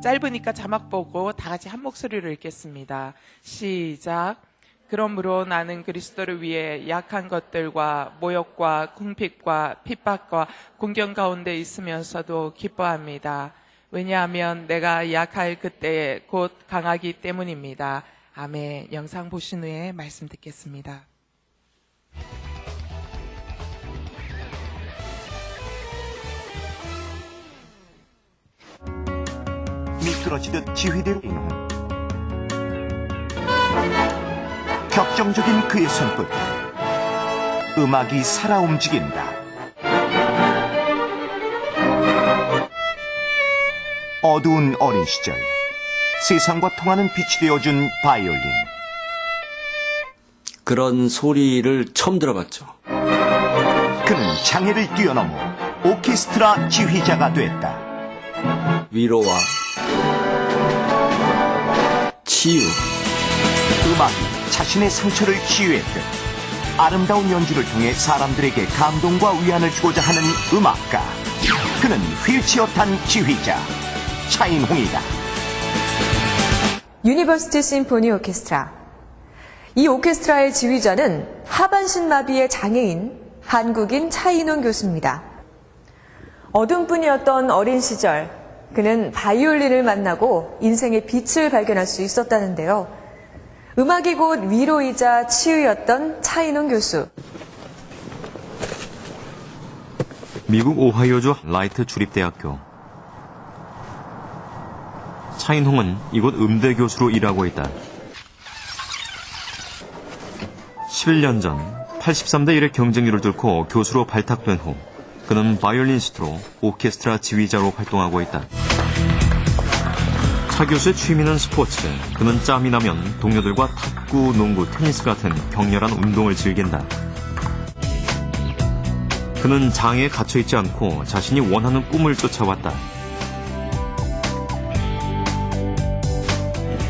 짧으니까 자막 보고 다 같이 한 목소리로 읽겠습니다. 시작. 그러므로 나는 그리스도를 위해 약한 것들과 모욕과 궁핍과 핍박과 공경 가운데 있으면서도 기뻐합니다. 왜냐하면 내가 약할 그때에 곧 강하기 때문입니다. 아멘. 영상 보신 후에 말씀 듣겠습니다. 미끄러지듯 지휘대로 인후 격정적인 그의 손끝 음악이 살아 움직인다. 어두운 어린 시절 세상과 통하는 빛이 되어준 바이올린. 그런 소리를 처음 들어봤죠. 그는 장애를 뛰어넘어 오케스트라 지휘자가 됐다. 위로와 치유. 음악이 자신의 상처를 치유했듯 아름다운 연주를 통해 사람들에게 감동과 위안을 주고자 하는 음악가. 그는 휠체어 탄 지휘자 차인홍이다. 유니버시티 심포니 오케스트라. 이 오케스트라의 지휘자는 하반신 마비의 장애인 한국인 차인홍 교수입니다. 어둠뿐이었던 어린 시절, 그는 바이올린을 만나고 인생의 빛을 발견할 수 있었다는데요. 음악이 곧 위로이자 치유였던 차인홍 교수. 미국 오하이오주 라이트 주립대학교. 차인홍은 이곳 음대 교수로 일하고 있다. 11년 전 83대 1의 경쟁률을 뚫고 교수로 발탁된 후 그는 바이올리니스트로 오케스트라 지휘자로 활동하고 있다. 차 교수의 취미는 스포츠. 그는 짬이 나면 동료들과 탁구, 농구, 테니스 같은 격렬한 운동을 즐긴다. 그는 장애에 갇혀있지 않고 자신이 원하는 꿈을 쫓아왔다.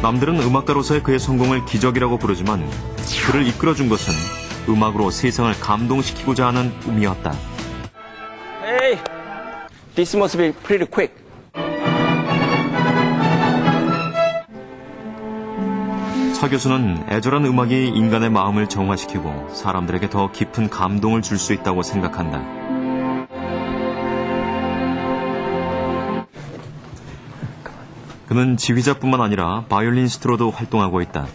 남들은 음악가로서의 그의 성공을 기적이라고 부르지만 그를 이끌어준 것은 음악으로 세상을 감동시키고자 하는 꿈이었다. Hey, this must be pretty quick. 차 교수는 애절한 음악이 인간의 마음을 정화시키고 사람들에게 더 깊은 감동을 줄 수 있다고 생각한다. 그는 지휘자뿐만 아니라 바이올리니스트로도 활동하고 있다.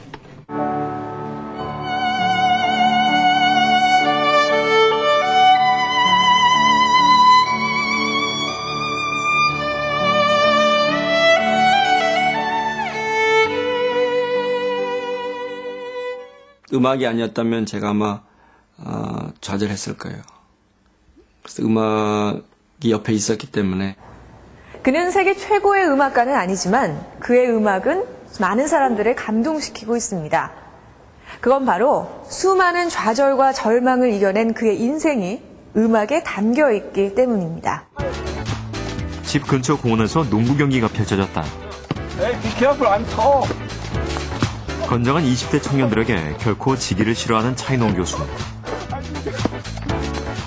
음악이 아니었다면 제가 아마 좌절했을 거예요. 그래서 음악이 옆에 있었기 때문에. 그는 세계 최고의 음악가는 아니지만 그의 음악은 많은 사람들을 감동시키고 있습니다. 그건 바로 수많은 좌절과 절망을 이겨낸 그의 인생이 음악에 담겨 있기 때문입니다. 집 근처 공원에서 농구 경기가 펼쳐졌다. Hey, be careful, I'm tall. 건장한 20대 청년들에게 결코 지기를 싫어하는 차인홍 교수.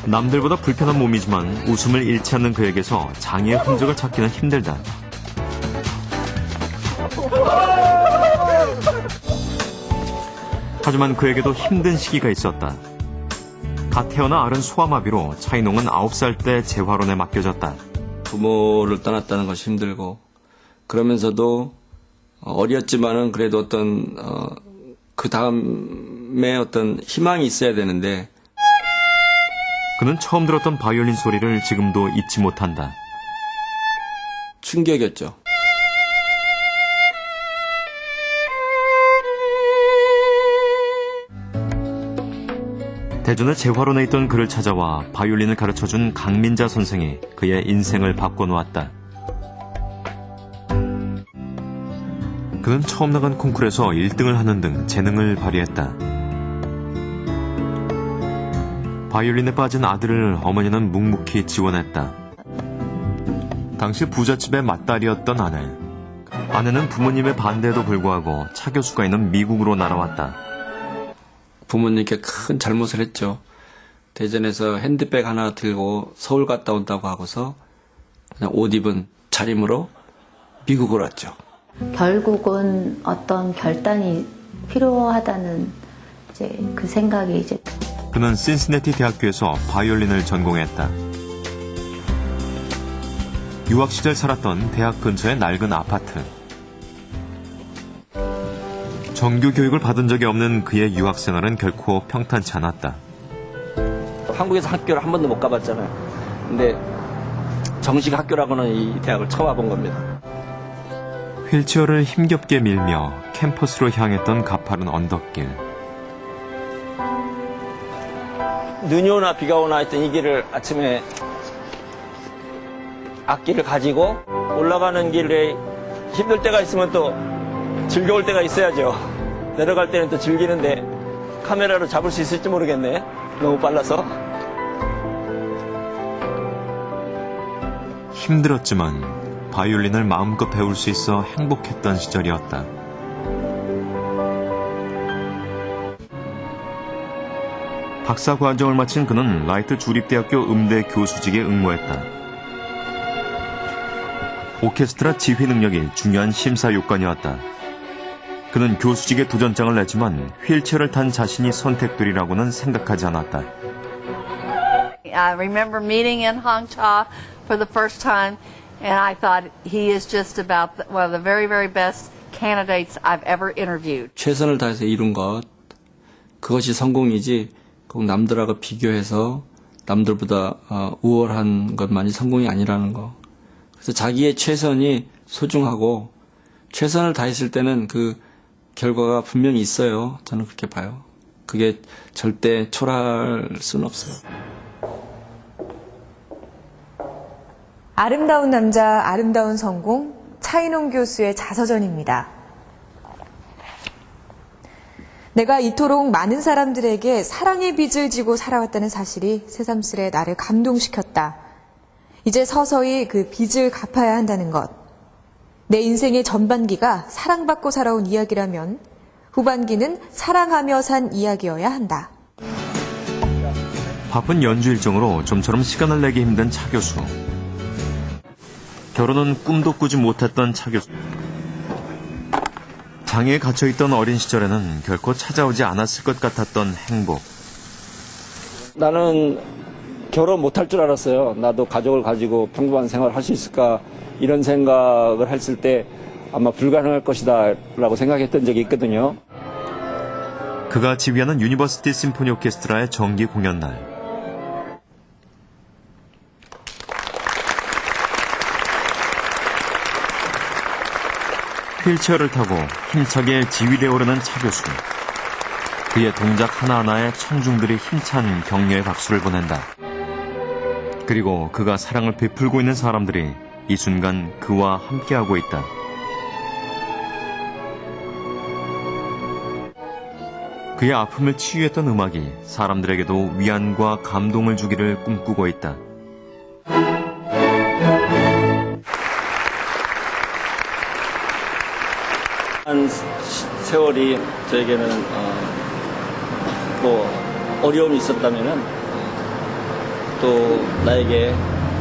남들보다 불편한 몸이지만 웃음을 잃지 않는 그에게서 장애의 흔적을 찾기는 힘들다. 하지만 그에게도 힘든 시기가 있었다. 갓 태어나 앓은 소아마비로 차인홍은 9살 때 재활원에 맡겨졌다. 부모를 떠났다는 것이 힘들고 그러면서도 어렸지만은 그래도 어떤 그 다음에 어떤 희망이 있어야 되는데 그는 처음 들었던 바이올린 소리를 지금도 잊지 못한다. 충격이었죠. 대전의 재활원에 있던 그를 찾아와 바이올린을 가르쳐준 강민자 선생이 그의 인생을 바꿔놓았다. 그는 처음 나간 콩쿠르에서 1등을 하는 등 재능을 발휘했다. 바이올린에 빠진 아들을 어머니는 묵묵히 지원했다. 당시 부잣집의 맏딸이었던 아내. 아내는 부모님의 반대에도 불구하고 차 교수가 있는 미국으로 날아왔다. 부모님께 큰 잘못을 했죠. 대전에서 핸드백 하나 들고 서울 갔다 온다고 하고서 그냥 옷 입은 차림으로 미국을 왔죠. 결국은 어떤 결단이 필요하다는 이제 그 생각이 이제 그는 신시내티 대학교에서 바이올린을 전공했다. 유학 시절 살았던 대학 근처의 낡은 아파트. 정규 교육을 받은 적이 없는 그의 유학 생활은 결코 평탄치 않았다. 한국에서 학교를 한 번도 못 가봤잖아요. 근데 정식 학교라고는 이 대학을 처음 와본 겁니다. 휠체어를 힘겹게 밀며 캠퍼스로 향했던 가파른 언덕길. 눈이 오나 비가 오나 했던 이 길을 아침에 악기를 가지고 올라가는 길에 힘들 때가 있으면 또 즐거울 때가 있어야죠. 내려갈 때는 또 즐기는데 카메라로 잡을 수 있을지 모르겠네. 너무 빨라서. 힘들었지만 바이올린을 마음껏 배울 수 있어 행복했던 시절이었다. 박사 과정을 마친 그는 라이트 주립대학교 음대 교수직에 응모했다. 오케스트라 지휘 능력이 중요한 심사 요건이었다. 그는 교수직에 도전장을 냈지만 휠체어를 탄 자신이 선택되리라고는 생각하지 않았다. I remember meeting in Hangzhou for the first time, and I thought he is just about one of the very, very best candidates I've ever interviewed. 최선을 다해서 이룬 것, 그것이 성공이지 꼭 남들하고 비교해서 남들보다 우월한 것만이 성공이 아니라는 거. 그래서 자기의 최선이 소중하고 최선을 다했을 때는 그 결과가 분명히 있어요. 저는 그렇게 봐요. 그게 절대 초라할 수는 없어요. 아름다운 남자, 아름다운 성공, 차인홍 교수의 자서전입니다. 내가 이토록 많은 사람들에게 사랑의 빚을 지고 살아왔다는 사실이 새삼스레 나를 감동시켰다. 이제 서서히 그 빚을 갚아야 한다는 것. 내 인생의 전반기가 사랑받고 살아온 이야기라면 후반기는 사랑하며 산 이야기여야 한다. 바쁜 연주 일정으로 좀처럼 시간을 내기 힘든 차 교수. 결혼은 꿈도 꾸지 못했던 차 교수. 장애에 갇혀있던 어린 시절에는 결코 찾아오지 않았을 것 같았던 행복. 나는 결혼 못할 줄 알았어요. 나도 가족을 가지고 평범한 생활을 할 수 있을까 이런 생각을 했을 때 아마 불가능할 것이다 라고 생각했던 적이 있거든요. 그가 지휘하는 유니버시티 심포니 오케스트라의 정기 공연 날. 휠체어를 타고 힘차게 지휘대에 오르는 차 교수. 그의 동작 하나하나에 청중들이 힘찬 격려의 박수를 보낸다. 그리고 그가 사랑을 베풀고 있는 사람들이 이 순간 그와 함께하고 있다. 그의 아픔을 치유했던 음악이 사람들에게도 위안과 감동을 주기를 꿈꾸고 있다. 한 세월이 저에게는 뭐 어려움이 있었다면은 또 나에게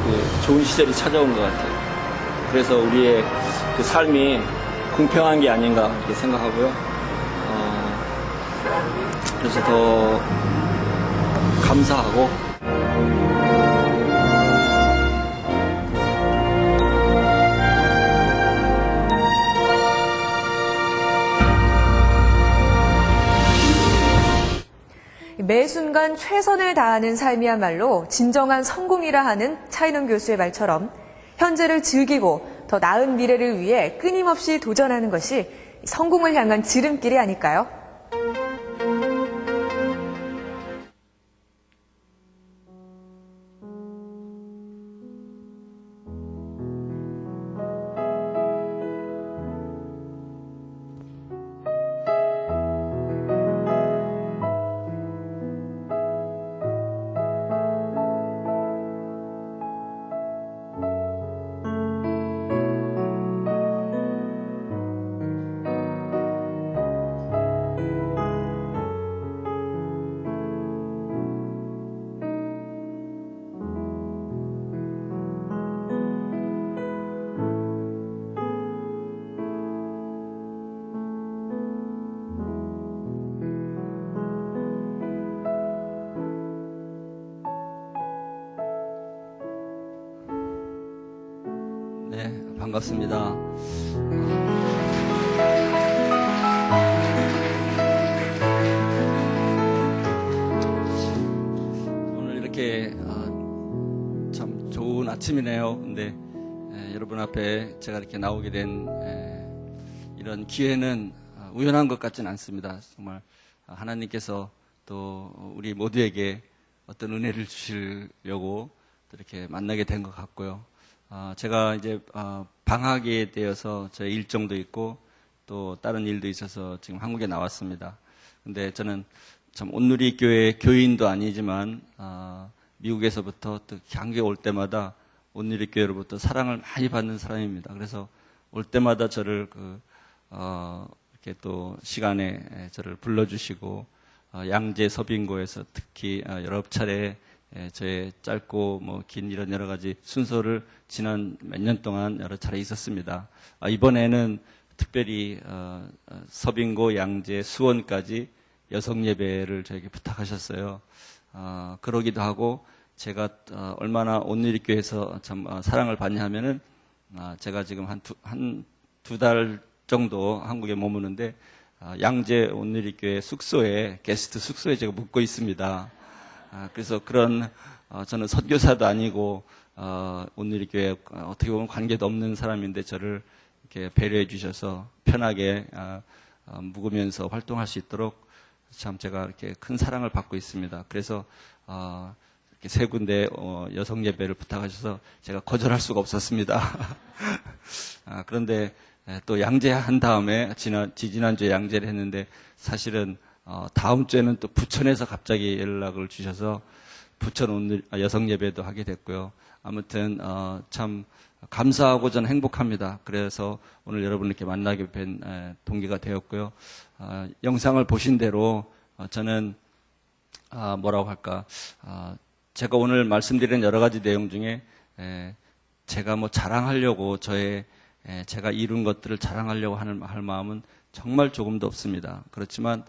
그 좋은 시절이 찾아온 것 같아요. 그래서 우리의 그 삶이 공평한 게 아닌가 이렇게 생각하고요. 그래서 더 감사하고 매 순간 최선을 다하는 삶이야말로 진정한 성공이라 하는 차인홍 교수의 말처럼 현재를 즐기고 더 나은 미래를 위해 끊임없이 도전하는 것이 성공을 향한 지름길이 아닐까요? 반갑습니다. 오늘 이렇게 참 좋은 아침이네요. 근데 여러분 앞에 제가 이렇게 나오게 된 이런 기회는 우연한 것 같지는 않습니다. 정말 하나님께서 또 우리 모두에게 어떤 은혜를 주시려고 이렇게 만나게 된 것 같고요. 제가 이제 방학에 대해서 제 일정도 있고 또 다른 일도 있어서 지금 한국에 나왔습니다. 근데 저는 참 온누리 교회 교인도 아니지만 미국에서부터 또 한국에 올 때마다 온누리 교회로부터 사랑을 많이 받는 사람입니다. 그래서 올 때마다 저를 이렇게 또 시간에 저를 불러주시고 양재 서빙고에서 특히 여러 차례 저의 짧고 뭐 긴 이런 여러 가지 순서를 지난 몇 년 동안 여러 차례 있었습니다. 이번에는 특별히 서빙고, 양재, 수원까지 여성 예배를 저에게 부탁하셨어요. 그러기도 하고 제가 얼마나 온누리교회에서 참 사랑을 받냐 하면은 제가 지금 한 두 달 정도 한국에 머무는데 양재 온누리교회 숙소에 게스트 숙소에 제가 묵고 있습니다. 그래서 그런 저는 선교사도 아니고 온누리교회 어떻게 보면 관계도 없는 사람인데 저를 이렇게 배려해 주셔서 편하게 묵으면서 활동할 수 있도록 참 제가 이렇게 큰 사랑을 받고 있습니다. 그래서 이렇게 세 군데 여성 예배를 부탁하셔서 제가 거절할 수가 없었습니다. 그런데 또 양재 한 다음에 지난주에 양재를 했는데 사실은 다음 주에는 또 부천에서 갑자기 연락을 주셔서 부천 오늘 여성 예배도 하게 됐고요. 아무튼 참 감사하고 저는 행복합니다. 그래서 오늘 여러분 이렇게 만나게 된 동기가 되었고요. 영상을 보신 대로 저는 뭐라고 할까 제가 오늘 말씀드린 여러 가지 내용 중에 제가 뭐 자랑하려고 제가 이룬 것들을 자랑하려고 할 마음은 정말 조금도 없습니다. 그렇지만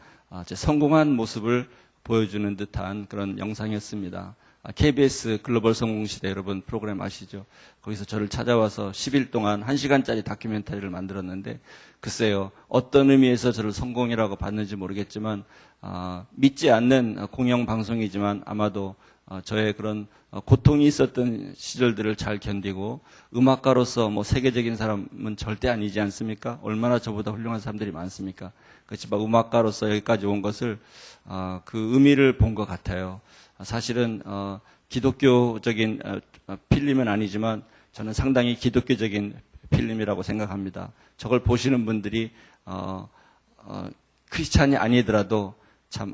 제 성공한 모습을 보여주는 듯한 그런 영상이었습니다. KBS 글로벌 성공시대 여러분 프로그램 아시죠? 거기서 저를 찾아와서 10일 동안 1시간짜리 다큐멘터리를 만들었는데 글쎄요. 어떤 의미에서 저를 성공이라고 봤는지 모르겠지만 믿지 않는 공영방송이지만 아마도 저의 그런 고통이 있었던 시절들을 잘 견디고 음악가로서 뭐 세계적인 사람은 절대 아니지 않습니까? 얼마나 저보다 훌륭한 사람들이 많습니까? 그렇지만 음악가로서 여기까지 온 것을 그 의미를 본 것 같아요. 사실은 기독교적인 필름은 아니지만 저는 상당히 기독교적인 필름이라고 생각합니다. 저걸 보시는 분들이 크리스찬이 아니더라도 참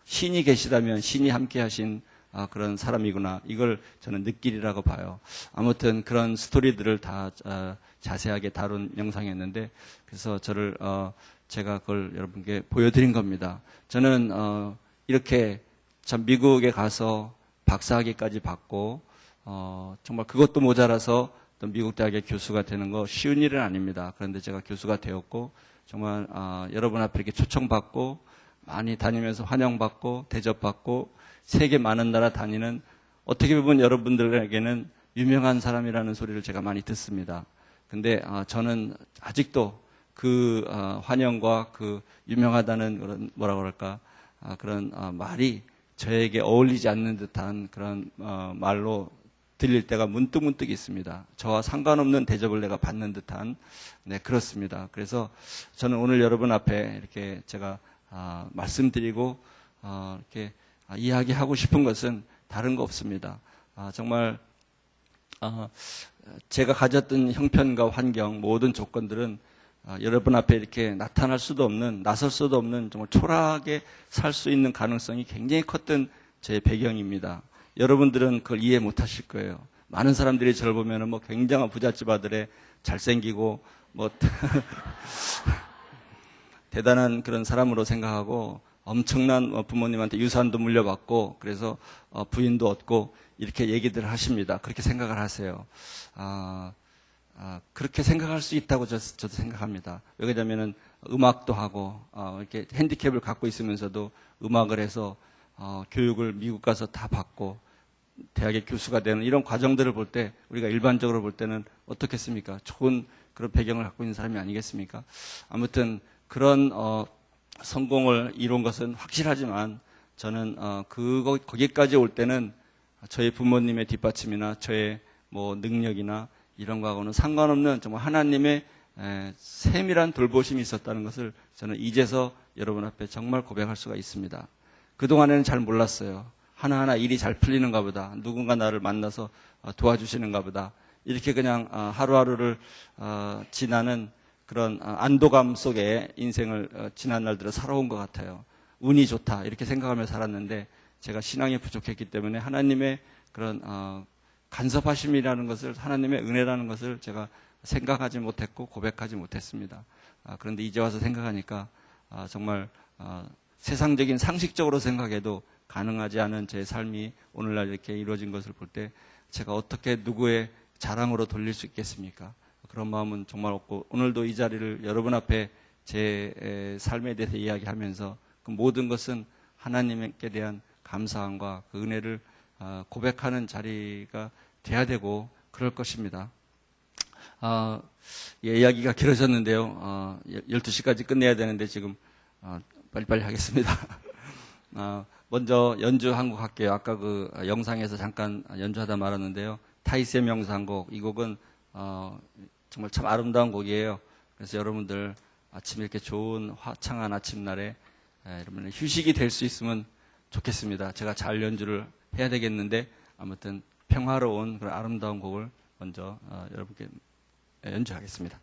신이 계시다면 신이 함께 하신 그런 사람이구나. 이걸 저는 느끼리라고 봐요. 아무튼 그런 스토리들을 다 자세하게 다룬 영상이었는데 그래서 제가 그걸 여러분께 보여드린 겁니다. 저는 이렇게 참 미국에 가서 박사학위까지 받고 정말 그것도 모자라서 또 미국 대학의 교수가 되는 거 쉬운 일은 아닙니다. 그런데 제가 교수가 되었고 정말 여러분 앞에 이렇게 초청받고 많이 다니면서 환영받고 대접받고 세계 많은 나라 다니는 어떻게 보면 여러분들에게는 유명한 사람이라는 소리를 제가 많이 듣습니다. 근데 저는 아직도 그 환영과 그 유명하다는 그런 뭐라 그럴까 그런 말이 저에게 어울리지 않는 듯한 그런 말로 들릴 때가 문득문득 있습니다. 저와 상관없는 대접을 내가 받는 듯한 그렇습니다. 그래서 저는 오늘 여러분 앞에 이렇게 제가 말씀드리고 이렇게 이야기하고 싶은 것은 다른 거 없습니다. 정말 제가 가졌던 형편과 환경 모든 조건들은 여러분 앞에 이렇게 나타날 수도 없는 나설 수도 없는 정말 초라하게 살 수 있는 가능성이 굉장히 컸던 제 배경입니다. 여러분들은 그걸 이해 못하실 거예요. 많은 사람들이 저를 보면은 뭐 굉장한 부잣집 아들에 잘생기고 뭐 대단한 그런 사람으로 생각하고 엄청난 부모님한테 유산도 물려받고 그래서 부인도 얻고 이렇게 얘기들 하십니다. 그렇게 생각을 하세요. 그렇게 생각할 수 있다고 저도 생각합니다. 왜 그러냐면은 음악도 하고 이렇게 핸디캡을 갖고 있으면서도 음악을 해서 교육을 미국 가서 다 받고 대학의 교수가 되는 이런 과정들을 볼 때 우리가 일반적으로 볼 때는 어떻겠습니까? 좋은 그런 배경을 갖고 있는 사람이 아니겠습니까? 아무튼 그런 성공을 이룬 것은 확실하지만 저는 거기까지 올 때는 저희 부모님의 뒷받침이나 저의 뭐 능력이나 이런 거하고는 상관없는 정말 하나님의 세밀한 돌보심이 있었다는 것을 저는 이제서 여러분 앞에 정말 고백할 수가 있습니다. 그동안에는 잘 몰랐어요. 하나하나 일이 잘 풀리는가 보다. 누군가 나를 만나서 도와주시는가 보다. 이렇게 그냥 하루하루를 지나는 그런 안도감 속에 인생을 지난 날들을 살아온 것 같아요. 운이 좋다 이렇게 생각하며 살았는데 제가 신앙이 부족했기 때문에 하나님의 그런 간섭하심이라는 것을, 하나님의 은혜라는 것을 제가 생각하지 못했고 고백하지 못했습니다. 그런데 이제 와서 생각하니까 정말 세상적인 상식적으로 생각해도 가능하지 않은 제 삶이 오늘날 이렇게 이루어진 것을 볼 때 제가 어떻게 누구의 자랑으로 돌릴 수 있겠습니까? 그런 마음은 정말 없고, 오늘도 이 자리를 여러분 앞에 제 삶에 대해서 이야기하면서 그 모든 것은 하나님께 대한 감사함과 그 은혜를 고백하는 자리가 돼야 되고 그럴 것입니다. 이야기가 길어졌는데요. 12시까지 끝내야 되는데 지금 빨리빨리 하겠습니다. 먼저 연주 한 곡 할게요. 아까 그 영상에서 잠깐 연주하다 말았는데요. 타이스의 명사 한 곡. 이 곡은 정말 참 아름다운 곡이에요. 그래서 여러분들 아침 이렇게 좋은 화창한 아침날에 여러분의 휴식이 될 수 있으면 좋겠습니다. 제가 잘 연주를 해야 되겠는데 아무튼 평화로운 그런 아름다운 곡을 먼저 여러분께 연주하겠습니다.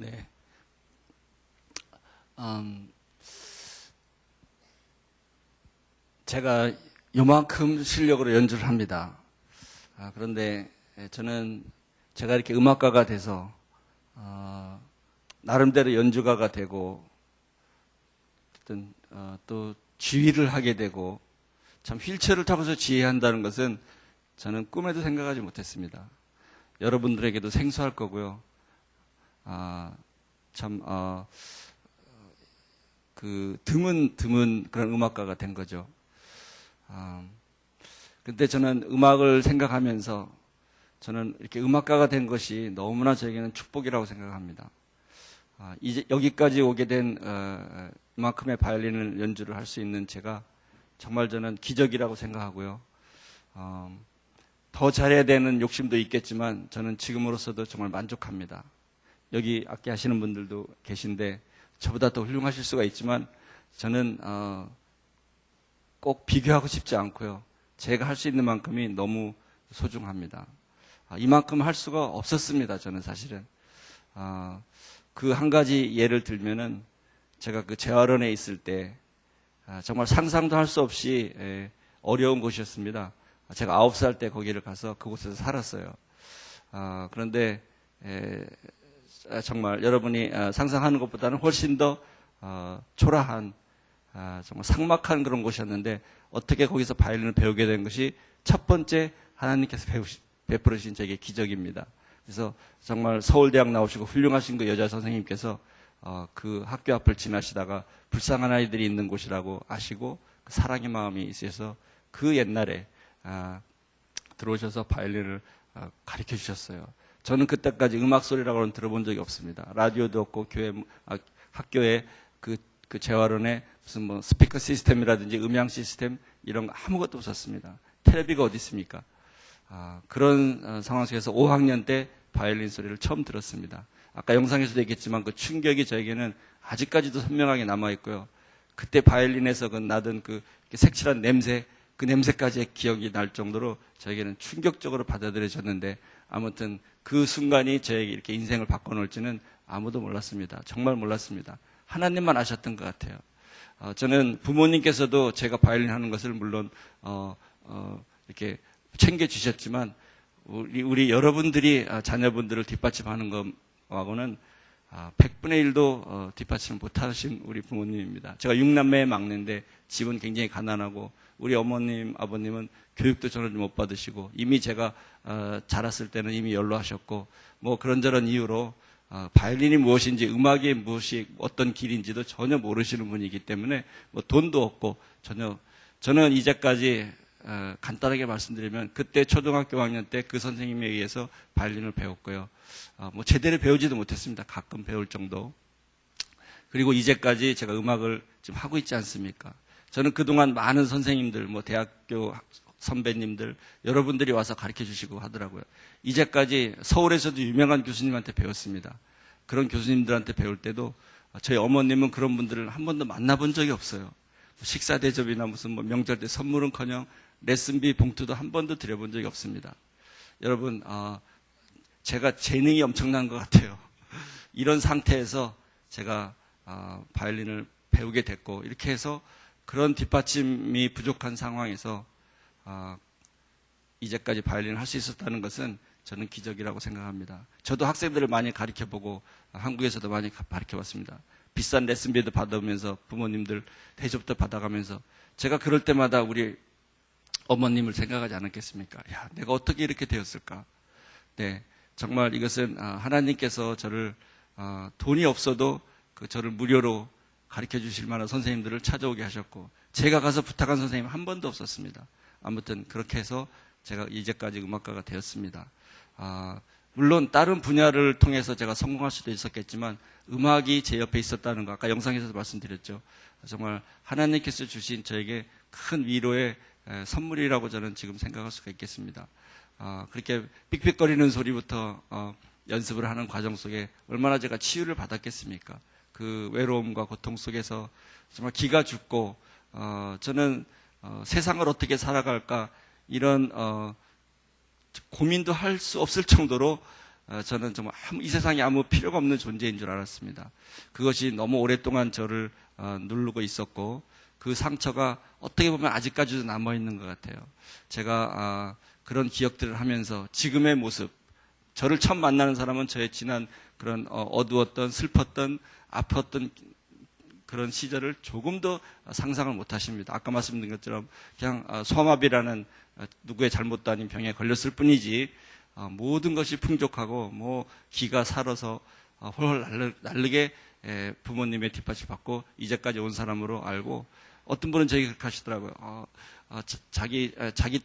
네. 제가 요만큼 실력으로 연주를 합니다. 그런데 저는 제가 이렇게 음악가가 돼서 나름대로 연주가가 되고 어떤 또 지휘를 하게 되고 참 휠체어를 타고서 지휘한다는 것은 저는 꿈에도 생각하지 못했습니다. 여러분들에게도 생소할 거고요. 그 드문 그런 음악가가 된 거죠. 근데 저는 음악을 생각하면서 저는 이렇게 음악가가 된 것이 너무나 저에게는 축복이라고 생각합니다. 이제 여기까지 오게 된 이만큼의 바이올린을 연주를 할 수 있는 제가 정말 저는 기적이라고 생각하고요. 더 잘해야 되는 욕심도 있겠지만 저는 지금으로서도 정말 만족합니다. 여기 악기 하시는 분들도 계신데 저보다 더 훌륭하실 수가 있지만 저는 꼭 비교하고 싶지 않고요. 제가 할 수 있는 만큼이 너무 소중합니다. 이만큼 할 수가 없었습니다. 저는 사실은 그 한 가지 예를 들면은 제가 그 재활원에 있을 때 정말 상상도 할 수 없이 어려운 곳이었습니다. 제가 9살 때 거기를 가서 그곳에서 살았어요. 그런데 정말 여러분이 상상하는 것보다는 훨씬 더 초라한 정말 삭막한 그런 곳이었는데 어떻게 거기서 바이올린을 배우게 된 것이 첫 번째 하나님께서 베풀으신 저에게 기적입니다. 그래서 정말 서울대학 나오시고 훌륭하신 그 여자 선생님께서 그 학교 앞을 지나시다가 불쌍한 아이들이 있는 곳이라고 아시고 그 사랑의 마음이 있어서 그 옛날에 들어오셔서 바이올린을 가르쳐 주셨어요. 저는 그때까지 음악 소리라고는 들어본 적이 없습니다. 라디오도 없고 학교에 그 재활원에 무슨 뭐 스피커 시스템이라든지 음향 시스템 이런 거 아무것도 없었습니다. 텔레비가 어디 있습니까? 그런 상황 속에서 5학년 때 바이올린 소리를 처음 들었습니다. 아까 영상에서도 얘기했지만 그 충격이 저에게는 아직까지도 선명하게 남아있고요. 그때 바이올린에서 나던 그 색칠한 냄새, 그 냄새까지의 기억이 날 정도로 저에게는 충격적으로 받아들여졌는데 아무튼 그 순간이 저에게 이렇게 인생을 바꿔놓을지는 아무도 몰랐습니다. 정말 몰랐습니다. 하나님만 아셨던 것 같아요. 저는 부모님께서도 제가 바이올린 하는 것을 물론 이렇게 챙겨주셨지만 우리 여러분들이 자녀분들을 뒷받침하는 것하고는 100분의 1도 뒷받침 못하신 우리 부모님입니다. 제가 6남매의 막내인데 집은 굉장히 가난하고 우리 어머님, 아버님은 교육도 전혀 못 받으시고 이미 제가 자랐을 때는 이미 연로하셨고 뭐 그런저런 이유로 바이올린이 무엇인지 음악이 무엇이 어떤 길인지도 전혀 모르시는 분이기 때문에 뭐 돈도 없고 저는 이제까지 간단하게 말씀드리면 그때 초등학교 학년 때 그 선생님에 의해서 바이올린을 배웠고요. 뭐 제대로 배우지도 못했습니다. 가끔 배울 정도. 그리고 이제까지 제가 음악을 지금 하고 있지 않습니까? 저는 그동안 많은 선생님들, 뭐 대학교 선배님들, 여러분들이 와서 가르쳐 주시고 하더라고요. 이제까지 서울에서도 유명한 교수님한테 배웠습니다. 그런 교수님들한테 배울 때도 저희 어머님은 그런 분들을 한 번도 만나본 적이 없어요. 식사 대접이나 무슨 뭐 명절 때 선물은커녕 레슨비 봉투도 한 번도 드려본 적이 없습니다. 여러분, 제가 재능이 엄청난 것 같아요. 이런 상태에서 제가 바이올린을 배우게 됐고 이렇게 해서 그런 뒷받침이 부족한 상황에서 이제까지 바이올린을 할 수 있었다는 것은 저는 기적이라고 생각합니다. 저도 학생들을 많이 가르쳐보고 한국에서도 많이 가르쳐봤습니다. 비싼 레슨비도 받으면서 부모님들 대접도 받아가면서 제가 그럴 때마다 우리 어머님을 생각하지 않았겠습니까? 야, 내가 어떻게 이렇게 되었을까? 네, 정말 이것은 하나님께서 저를 돈이 없어도 저를 무료로 가르쳐 주실 만한 선생님들을 찾아오게 하셨고 제가 가서 부탁한 선생님 한 번도 없었습니다. 아무튼 그렇게 해서 제가 이제까지 음악가가 되었습니다. 물론 다른 분야를 통해서 제가 성공할 수도 있었겠지만 음악이 제 옆에 있었다는 거 아까 영상에서도 말씀드렸죠. 정말 하나님께서 주신 저에게 큰 위로의 선물이라고 저는 지금 생각할 수가 있겠습니다. 그렇게 삑삑거리는 소리부터 연습을 하는 과정 속에 얼마나 제가 치유를 받았겠습니까? 그 외로움과 고통 속에서 정말 기가 죽고 저는 세상을 어떻게 살아갈까 이런 고민도 할 수 없을 정도로 저는 정말 이 세상에 아무 필요가 없는 존재인 줄 알았습니다. 그것이 너무 오랫동안 저를 누르고 있었고 그 상처가 어떻게 보면 아직까지도 남아있는 것 같아요. 제가 그런 기억들을 하면서 지금의 모습, 저를 처음 만나는 사람은 저의 지난 그런 어두웠던 슬펐던 아팠던 그런 시절을 조금 더 상상을 못 하십니다. 아까 말씀드린 것처럼 그냥 소아마비라는 누구의 잘못도 아닌 병에 걸렸을 뿐이지 모든 것이 풍족하고 뭐 기가 살아서 홀홀 날르게 부모님의 뒷받침 받고 이제까지 온 사람으로 알고 어떤 분은 저에게 그렇게 하시더라고요. 자기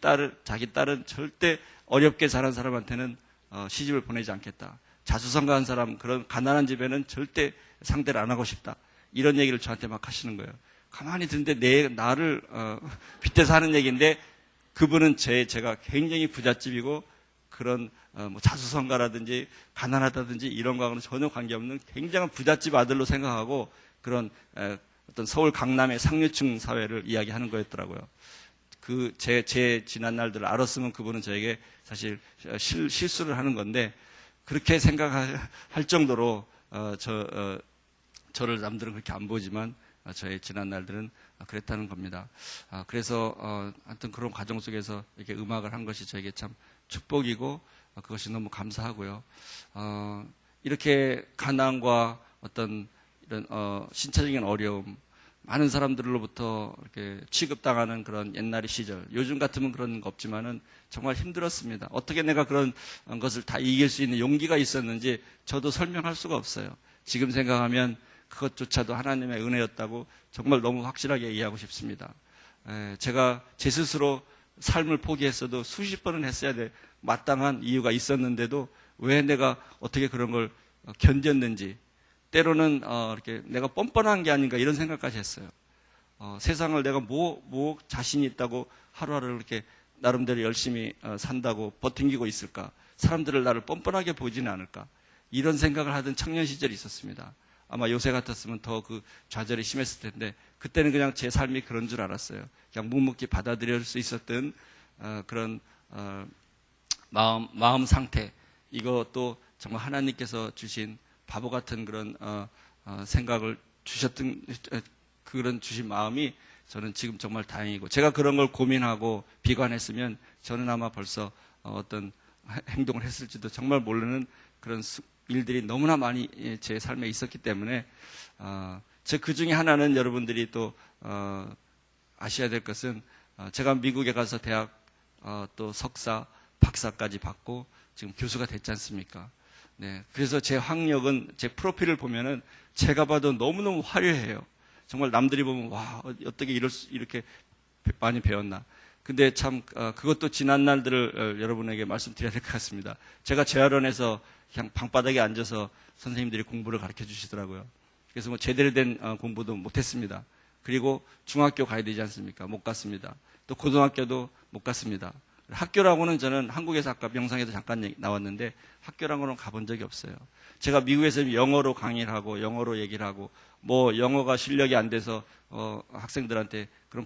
딸은 절대 어렵게 자란 사람한테는 시집을 보내지 않겠다. 자수성가한 사람, 그런 가난한 집에는 절대 상대를 안 하고 싶다. 이런 얘기를 저한테 막 하시는 거예요. 가만히 듣는데 나를 빗대서 하는 얘기인데 그분은 제가 굉장히 부잣집이고 그런 뭐 자수성가라든지 가난하다든지 이런 거하고는 전혀 관계없는 굉장한 부잣집 아들로 생각하고 그런 어떤 서울 강남의 상류층 사회를 이야기하는 거였더라고요. 제 지난 날들을 알았으면 그분은 저에게 사실 실수를 하는 건데 그렇게 생각할 정도로 저를 남들은 그렇게 안 보지만 저의 지난 날들은 그랬다는 겁니다. 그래서 하여튼 그런 과정 속에서 이렇게 음악을 한 것이 저에게 참 축복이고 그것이 너무 감사하고요. 이렇게 가난과 어떤 이런 신체적인 어려움, 많은 사람들로부터 이렇게 취급당하는 그런 옛날의 시절, 요즘 같으면 그런 거 없지만은 정말 힘들었습니다. 어떻게 내가 그런 것을 다 이길 수 있는 용기가 있었는지 저도 설명할 수가 없어요. 지금 생각하면 그것조차도 하나님의 은혜였다고 정말 너무 확실하게 이해하고 싶습니다. 제가 제 스스로 삶을 포기했어도 수십 번은 했어야 돼 마땅한 이유가 있었는데도 왜 내가 어떻게 그런 걸 견뎠는지 때로는 이렇게 내가 뻔뻔한 게 아닌가 이런 생각까지 했어요. 세상을 내가 뭐 자신이 있다고 하루하루 이렇게 나름대로 열심히 산다고 버팅기고 있을까? 사람들을 나를 뻔뻔하게 보지는 않을까? 이런 생각을 하던 청년 시절이 있었습니다. 아마 요새 같았으면 더 그 좌절이 심했을 텐데 그때는 그냥 제 삶이 그런 줄 알았어요. 그냥 묵묵히 받아들일 수 있었던 그런 마음 상태, 이것도 정말 하나님께서 주신 바보 같은 그런 생각을 주셨던 그런 주신 마음이 저는 지금 정말 다행이고, 제가 그런 걸 고민하고 비관했으면 저는 아마 벌써 어떤 행동을 했을지도 정말 모르는 그런 일들이 너무나 많이 제 삶에 있었기 때문에 그 중에 하나는 여러분들이 또 아셔야 될 것은 제가 미국에 가서 대학 또 석사, 박사까지 받고 지금 교수가 됐지 않습니까? 네, 그래서 제 학력은 제 프로필을 보면은 제가 봐도 너무너무 화려해요. 정말 남들이 보면 와, 어떻게 이렇게 많이 배웠나. 근데 참 그것도 지난 날들을 여러분에게 말씀드려야 될 것 같습니다. 제가 재활원에서 그냥 방바닥에 앉아서 선생님들이 공부를 가르쳐 주시더라고요. 그래서 뭐 제대로 된 공부도 못했습니다. 그리고 중학교 가야 되지 않습니까? 못 갔습니다. 또 고등학교도 못 갔습니다. 학교라고는 저는 한국에서 아까 명상에도 잠깐 나왔는데 학교라고는 가본 적이 없어요. 제가 미국에서 영어로 강의를 하고 영어로 얘기를 하고 뭐 영어가 실력이 안 돼서 학생들한테 그런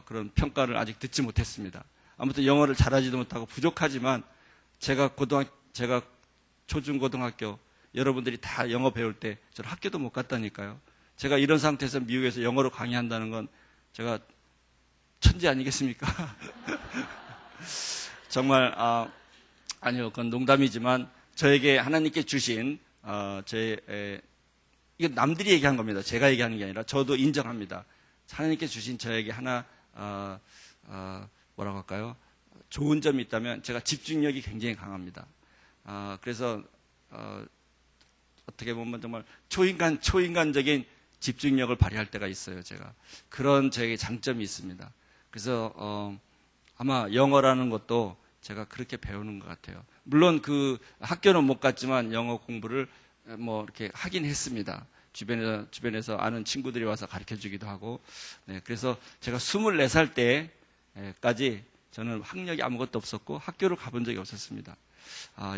그런 평가를 아직 듣지 못했습니다. 아무튼 영어를 잘하지도 못하고 부족하지만 제가 초중고등학교 여러분들이 다 영어 배울 때 저는 학교도 못 갔다니까요. 제가 이런 상태에서 미국에서 영어로 강의한다는 건 제가 천재 아니겠습니까? 정말 아니요, 그건 농담이지만 저에게 하나님께 주신 이거 남들이 얘기한 겁니다. 제가 얘기하는 게 아니라 저도 인정합니다. 하나님께 주신 저에게 하나 뭐라고 할까요? 좋은 점이 있다면 제가 집중력이 굉장히 강합니다. 그래서 어떻게 보면 정말 초인간적인 집중력을 발휘할 때가 있어요. 제가 그런 저에게 장점이 있습니다. 그래서 아마 영어라는 것도 제가 그렇게 배우는 것 같아요. 물론 그 학교는 못 갔지만 영어 공부를 뭐 이렇게 하긴 했습니다. 주변에서 아는 친구들이 와서 가르쳐 주기도 하고. 네, 그래서 제가 24살 때까지 저는 학력이 아무것도 없었고 학교를 가본 적이 없었습니다.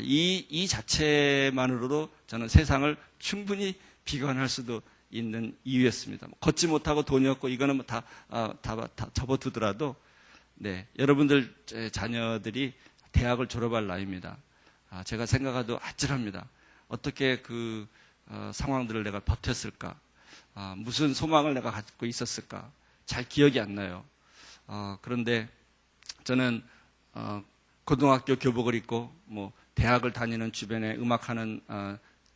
이 자체만으로도 저는 세상을 충분히 비관할 수도 있는 이유였습니다. 걷지 못하고 돈이 없고 이거는 뭐 다 접어두더라도 네, 여러분들 자녀들이 대학을 졸업할 나이입니다. 제가 생각해도 아찔합니다. 어떻게 그 상황들을 내가 버텼을까? 무슨 소망을 내가 갖고 있었을까? 잘 기억이 안 나요. 그런데 저는 고등학교 교복을 입고 뭐 대학을 다니는 주변에 음악하는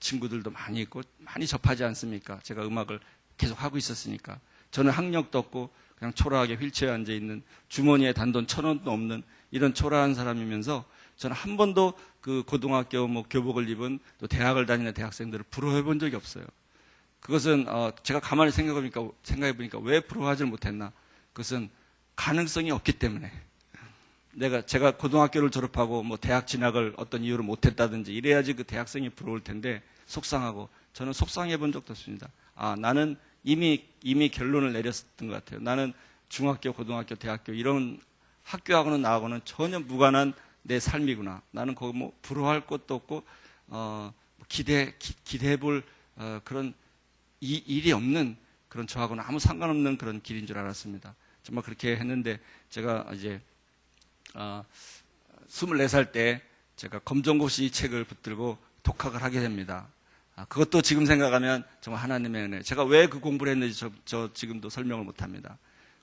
친구들도 많이 있고 많이 접하지 않습니까? 제가 음악을 계속 하고 있었으니까. 저는 학력도 없고 그냥 초라하게 휠체어에 앉아 있는, 주머니에 단돈 1,000원도 없는 이런 초라한 사람이면서 저는 한 번도 그 고등학교 뭐 교복을 입은 또 대학을 다니는 대학생들을 부러워해 본 적이 없어요. 그것은 제가 가만히 생각해 보니까 왜 부러워하지 못했나? 그것은 가능성이 없기 때문에. 제가 고등학교를 졸업하고 뭐 대학 진학을 어떤 이유로 못했다든지 이래야지 그 대학생이 부러울 텐데 속상하고, 저는 속상해 본 적도 없습니다. 나는 이미 결론을 내렸던 것 같아요. 나는 중학교, 고등학교, 대학교 이런 학교하고는 나하고는 전혀 무관한 내 삶이구나. 나는 거기 뭐 부러워할 것도 없고 기대해 볼 그런 일이 없는, 그런 저하고는 아무 상관없는 그런 길인 줄 알았습니다. 정말 그렇게 했는데 제가 이제 24살 때 제가 검정고시 책을 붙들고 독학을 하게 됩니다. 그것도 지금 생각하면 정말 하나님의 은혜. 제가 왜 그 공부를 했는지 저 지금도 설명을 못합니다.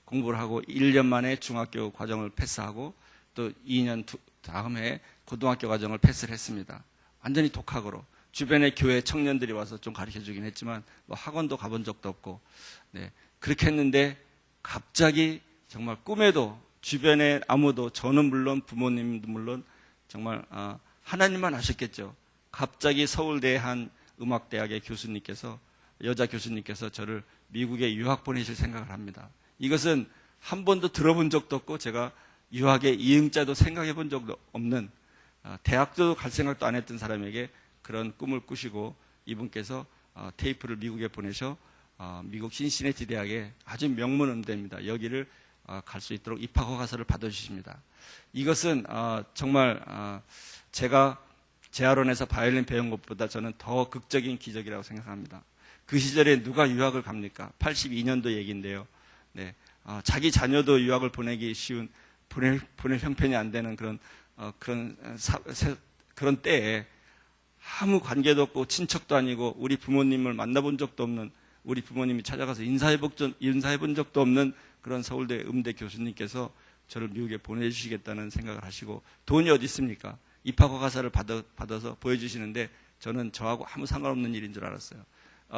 공부를 하고 1년 만에 중학교 과정을 패스하고 또 2년 다음에 고등학교 과정을 패스를 했습니다. 완전히 독학으로. 주변에 교회 청년들이 와서 좀 가르쳐주긴 했지만 뭐 학원도 가본 적도 없고, 네, 그렇게 했는데 갑자기 정말 꿈에도 주변에 아무도, 저는 물론 부모님도 물론 정말 하나님만 아셨겠죠. 갑자기 서울대 한 음악대학의 교수님께서, 여자 교수님께서 저를 미국에 유학 보내실 생각을 합니다. 이것은 한 번도 들어본 적도 없고 제가 유학의 이응자도 생각해 본 적도 없는, 대학도 갈 생각도 안 했던 사람에게 그런 꿈을 꾸시고 이분께서 테이프를 미국에 보내셔 미국 신시내티 대학의 아주 명문 음대입니다. 여기를 갈 수 있도록 입학 허가서를 받아주십니다. 이것은 정말 제가 재활원에서 바이올린 배운 것보다 저는 더 극적인 기적이라고 생각합니다. 그 시절에 누가 유학을 갑니까? 82년도 얘기인데요. 네, 자기 자녀도 유학을 보내기 쉬운, 보낼 형편이 안 되는 그런 때에 아무 관계도 없고 친척도 아니고 우리 부모님을 만나본 적도 없는, 우리 부모님이 찾아가서 인사해 본 적도 없는 그런 서울대 음대 교수님께서 저를 미국에 보내주시겠다는 생각을 하시고, 돈이 어디 있습니까? 입학 허가서를 받아서 보여주시는데 저는 저하고 아무 상관없는 일인 줄 알았어요.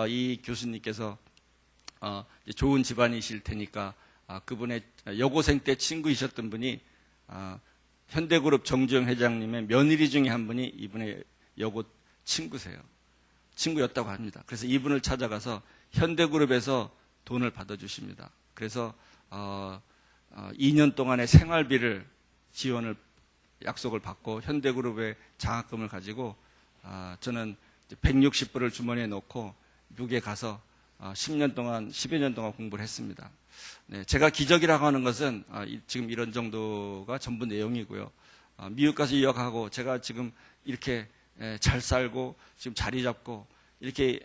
이 교수님께서 좋은 집안이실 테니까 그분의 여고생 때 친구이셨던 분이 현대그룹 정주영 회장님의 며느리 중에 한 분이 이분의 여고 친구였다고 합니다. 그래서 이분을 찾아가서 현대그룹에서 돈을 받아주십니다. 그래서 2년 동안의 생활비를 지원을 약속을 받고 현대그룹의 장학금을 가지고 저는 160불을 주머니에 넣고 미국에 가서 10년 동안, 10여 년 동안 공부를 했습니다. 네, 제가 기적이라고 하는 것은 지금 이런 정도가 전부 내용이고요. 미국 가서 유학하고 제가 지금 이렇게 잘 살고 지금 자리 잡고 이렇게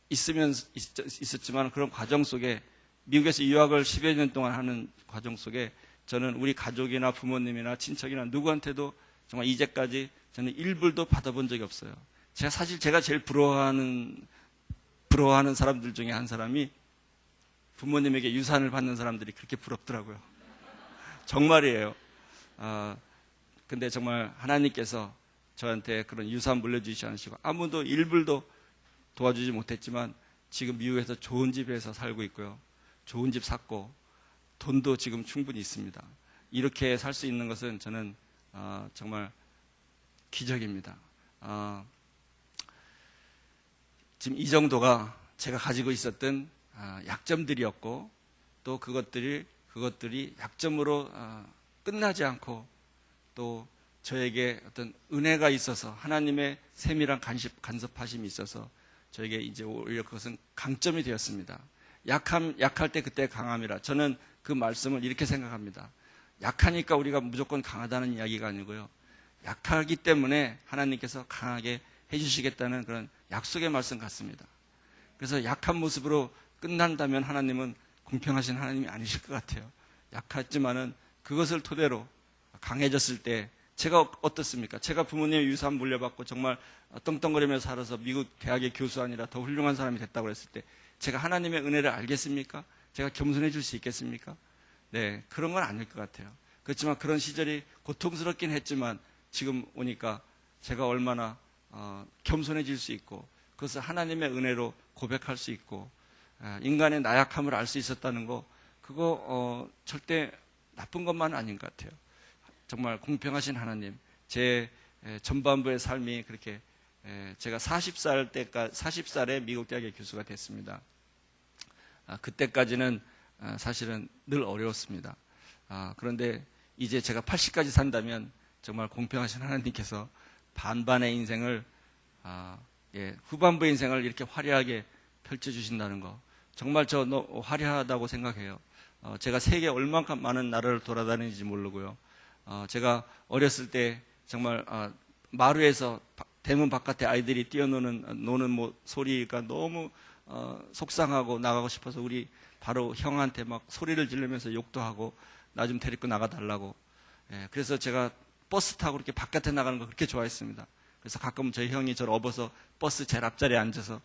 있었지만 그런 과정 속에, 미국에서 유학을 10여 년 동안 하는 과정 속에 저는 우리 가족이나 부모님이나 친척이나 누구한테도 정말 이제까지 저는 1불도 받아본 적이 없어요. 제가 제일 부러워하는 사람들 중에 한 사람이 부모님에게 유산을 받는 사람들이 그렇게 부럽더라고요. 정말이에요. 근데 정말 하나님께서 저한테 그런 유산 물려주시지 않으시고 아무도 1불도 도와주지 못했지만 지금 미국에서 좋은 집에서 살고 있고요. 좋은 집 샀고 돈도 지금 충분히 있습니다. 이렇게 살 수 있는 것은 저는 정말 기적입니다. 지금 이 정도가 제가 가지고 있었던 약점들이었고, 또 그것들이 약점으로 끝나지 않고 또 저에게 어떤 은혜가 있어서 하나님의 세밀한 간섭하심이 있어서 저에게 이제 오히려 그것은 강점이 되었습니다. 약할 때 그때 강함이라. 저는 그 말씀을 이렇게 생각합니다. 약하니까 우리가 무조건 강하다는 이야기가 아니고요. 약하기 때문에 하나님께서 강하게 해주시겠다는 그런 약속의 말씀 같습니다. 그래서 약한 모습으로 끝난다면 하나님은 공평하신 하나님이 아니실 것 같아요. 약했지만은 그것을 토대로 강해졌을 때 제가 어떻습니까? 제가 부모님의 유산 물려받고 정말 떵떵거리면서 살아서 미국 대학의 교수 아니라 더 훌륭한 사람이 됐다고 그랬을 때 제가 하나님의 은혜를 알겠습니까? 제가 겸손해질 수 있겠습니까? 네, 그런 건 아닐 것 같아요. 그렇지만 그런 시절이 고통스럽긴 했지만 지금 오니까 제가 얼마나 겸손해질 수 있고 그것을 하나님의 은혜로 고백할 수 있고 인간의 나약함을 알 수 있었다는 거 그거 절대 나쁜 것만은 아닌 것 같아요. 정말 공평하신 하나님, 제 전반부의 삶이 그렇게 제가 40살에 미국 대학의 교수가 됐습니다. 그때까지는 사실은 늘 어려웠습니다. 그런데 이제 제가 80까지 산다면 정말 공평하신 하나님께서 반반의 인생을 후반부의 인생을 이렇게 화려하게 펼쳐주신다는 거 정말 저 화려하다고 생각해요. 제가 세계 얼만큼 많은 나라를 돌아다니는지 모르고요. 제가 어렸을 때 정말 마루에서 대문 바깥에 아이들이 노는 소리가 너무 속상하고 나가고 싶어서 우리 바로 형한테 막 소리를 지르면서 욕도 하고 나 좀 데리고 나가달라고. 그래서 제가 버스 타고 이렇게 바깥에 나가는 거 그렇게 좋아했습니다. 그래서 가끔 저희 형이 저를 업어서 버스 제일 앞자리에 앉아서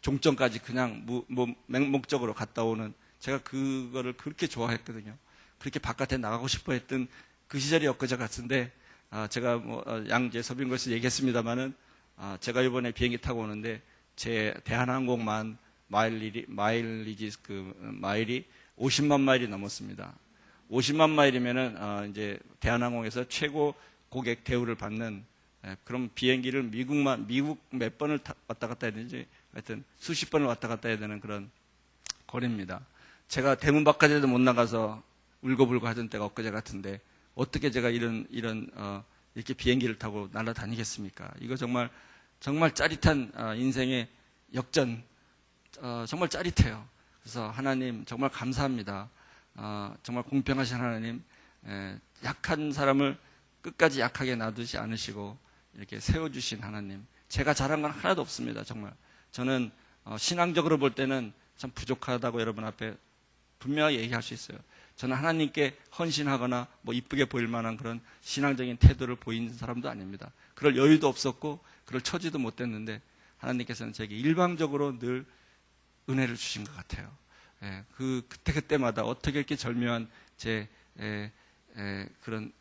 종점까지 그냥 맹목적으로 갔다 오는 제가 그거를 그렇게 좋아했거든요. 그렇게 바깥에 나가고 싶어 했던 그 시절이 엊그제 같은데 제가 양재 서빙고에서 얘기했습니다마는 제가 이번에 비행기 타고 오는데 제 대한항공만 마일이 50만 마일이 넘었습니다. 50만 마일이면은 이제 대한항공에서 최고 고객 대우를 받는 그런 비행기를 미국 몇 번을 왔다 갔다 해야 되는지 하여튼 수십 번을 왔다 갔다 해야 되는 그런 거리입니다. 제가 대문 바깥에도 못 나가서 울고불고 하던 때가 엊그제 같은데 어떻게 제가 이렇게 비행기를 타고 날아다니겠습니까? 이거 정말 짜릿한 인생의 역전, 정말 짜릿해요. 그래서 하나님 정말 감사합니다. 정말 공평하신 하나님, 약한 사람을 끝까지 약하게 놔두지 않으시고 이렇게 세워주신 하나님. 제가 잘한 건 하나도 없습니다. 정말 저는 신앙적으로 볼 때는 참 부족하다고 여러분 앞에 분명하게 얘기할 수 있어요. 저는 하나님께 헌신하거나 이쁘게 보일 만한 그런 신앙적인 태도를 보이는 사람도 아닙니다. 그럴 여유도 없었고 그럴 처지도 못 됐는데 하나님께서는 제게 일방적으로 늘 은혜를 주신 것 같아요. 그때마다 어떻게 이렇게 절묘한 제 그런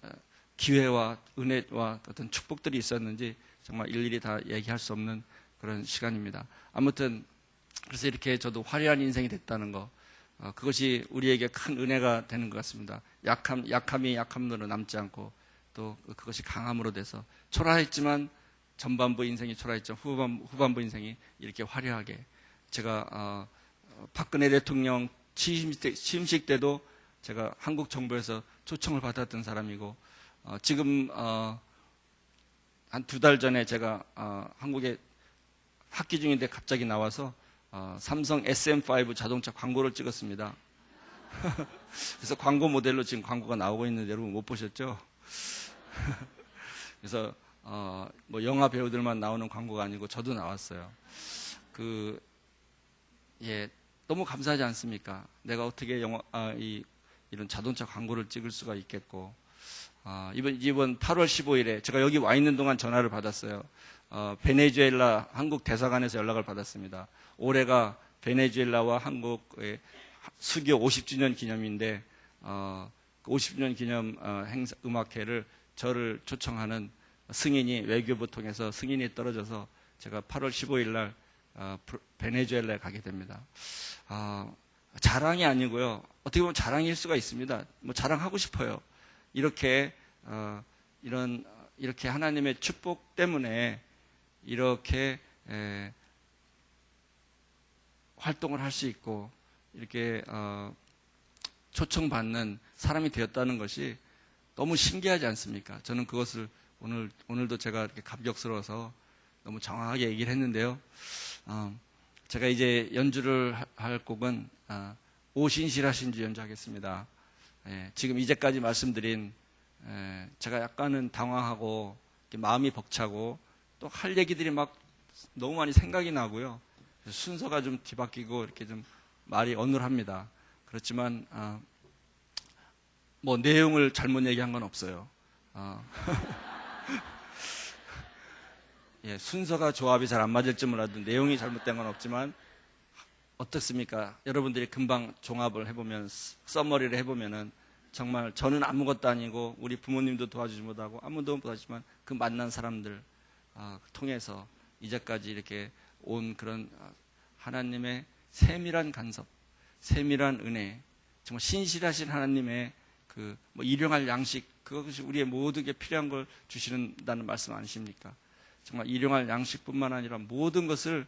기회와 은혜와 어떤 축복들이 있었는지 정말 일일이 다 얘기할 수 없는 그런 시간입니다. 아무튼 그래서 이렇게 저도 화려한 인생이 됐다는 거 그것이 우리에게 큰 은혜가 되는 것 같습니다. 약함이 약함으로 남지 않고 또 그것이 강함으로 돼서 초라했지만 전반부 인생이 초라했지만 후반부 인생이 이렇게 화려하게 제가 박근혜 대통령 취임식 때도 제가 한국 정부에서 초청을 받았던 사람이고 지금 한 2달 전에 제가 한국에 학기 중인데 갑자기 나와서 삼성 SM5 자동차 광고를 찍었습니다. 그래서 광고 모델로 지금 광고가 나오고 있는데 여러분 못 보셨죠? 그래서 영화 배우들만 나오는 광고가 아니고 저도 나왔어요. 너무 감사하지 않습니까? 내가 어떻게 이런 자동차 광고를 찍을 수가 있겠고 이번 8월 15일에 제가 여기 와 있는 동안 전화를 받았어요. 베네수엘라 한국 대사관에서 연락을 받았습니다. 올해가 베네수엘라와 한국의 수교 50주년 기념인데 50주년 기념 행사 음악회를 저를 초청하는 승인이 외교부 통해서 승인이 떨어져서 제가 8월 15일 날 베네수엘라에 가게 됩니다. 자랑이 아니고요. 어떻게 보면 자랑일 수가 있습니다. 자랑하고 싶어요. 이렇게 하나님의 축복 때문에 이렇게 활동을 할 수 있고 이렇게 초청받는 사람이 되었다는 것이 너무 신기하지 않습니까? 저는 그것을 오늘도 제가 이렇게 감격스러워서 너무 정확하게 얘기를 했는데요. 제가 이제 연주를 할 곡은 오신실하신지 연주하겠습니다. 지금 이제까지 말씀드린 제가 약간은 당황하고 마음이 벅차고 또 할 얘기들이 막 너무 많이 생각이 나고요. 순서가 좀 뒤바뀌고 이렇게 좀 말이 어눌합니다. 그렇지만 내용을 잘못 얘기한 건 없어요. 순서가 조합이 잘 안 맞을지 몰라도 내용이 잘못된 건 없지만 어떻습니까? 여러분들이 금방 종합을 해보면 써머리를 해보면은 정말 저는 아무것도 아니고 우리 부모님도 도와주지 못하고 아무도 못하지만 그 만난 사람들 통해서 이제까지 이렇게 온 그런 하나님의 세밀한 간섭, 세밀한 은혜, 정말 신실하신 하나님의 그 뭐 일용할 양식, 그것이 우리의 모든 게 필요한 걸 주시는다는 말씀 아니십니까? 정말 일용할 양식뿐만 아니라 모든 것을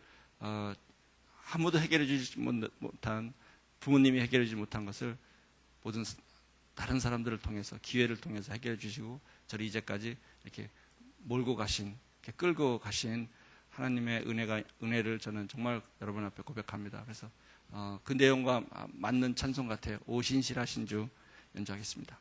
아무도 해결해 주지 못한, 부모님이 해결해 주지 못한 것을 모든 다른 사람들을 통해서, 기회를 통해서 해결해 주시고 저를 이제까지 이렇게 몰고 가신, 이렇게 끌고 가신 하나님의 은혜를 저는 정말 여러분 앞에 고백합니다. 그래서 그 내용과 맞는 찬송 같아요. 오 신실하신 주 연주하겠습니다.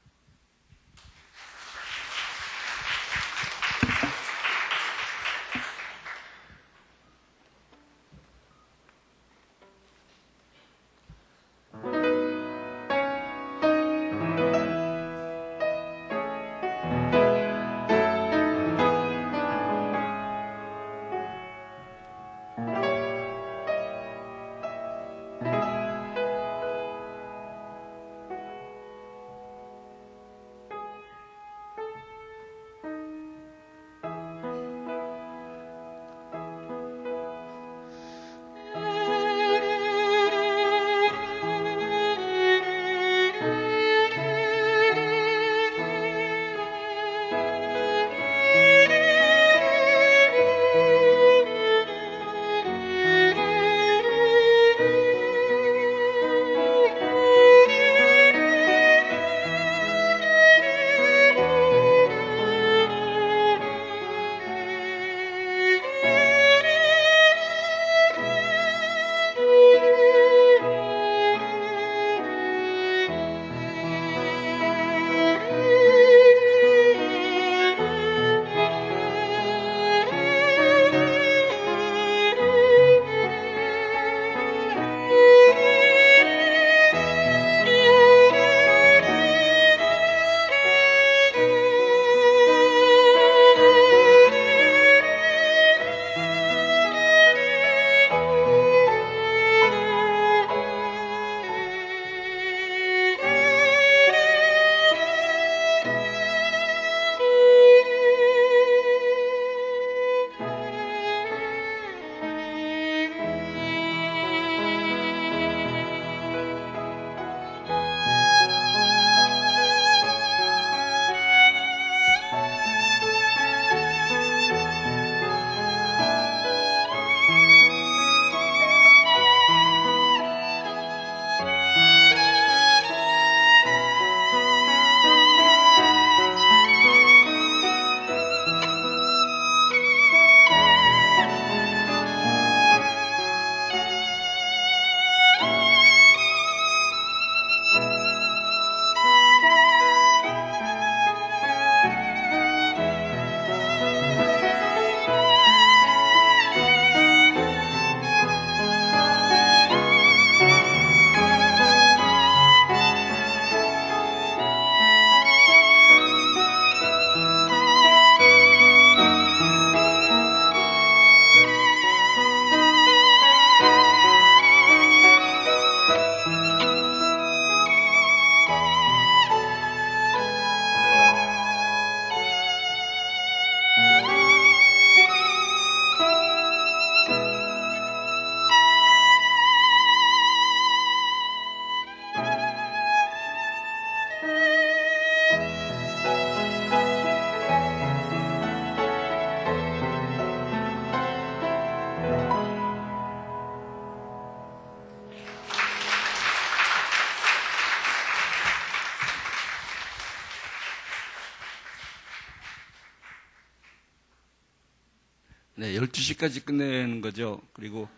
네, 12시까지 끝내는 거죠. 그리고,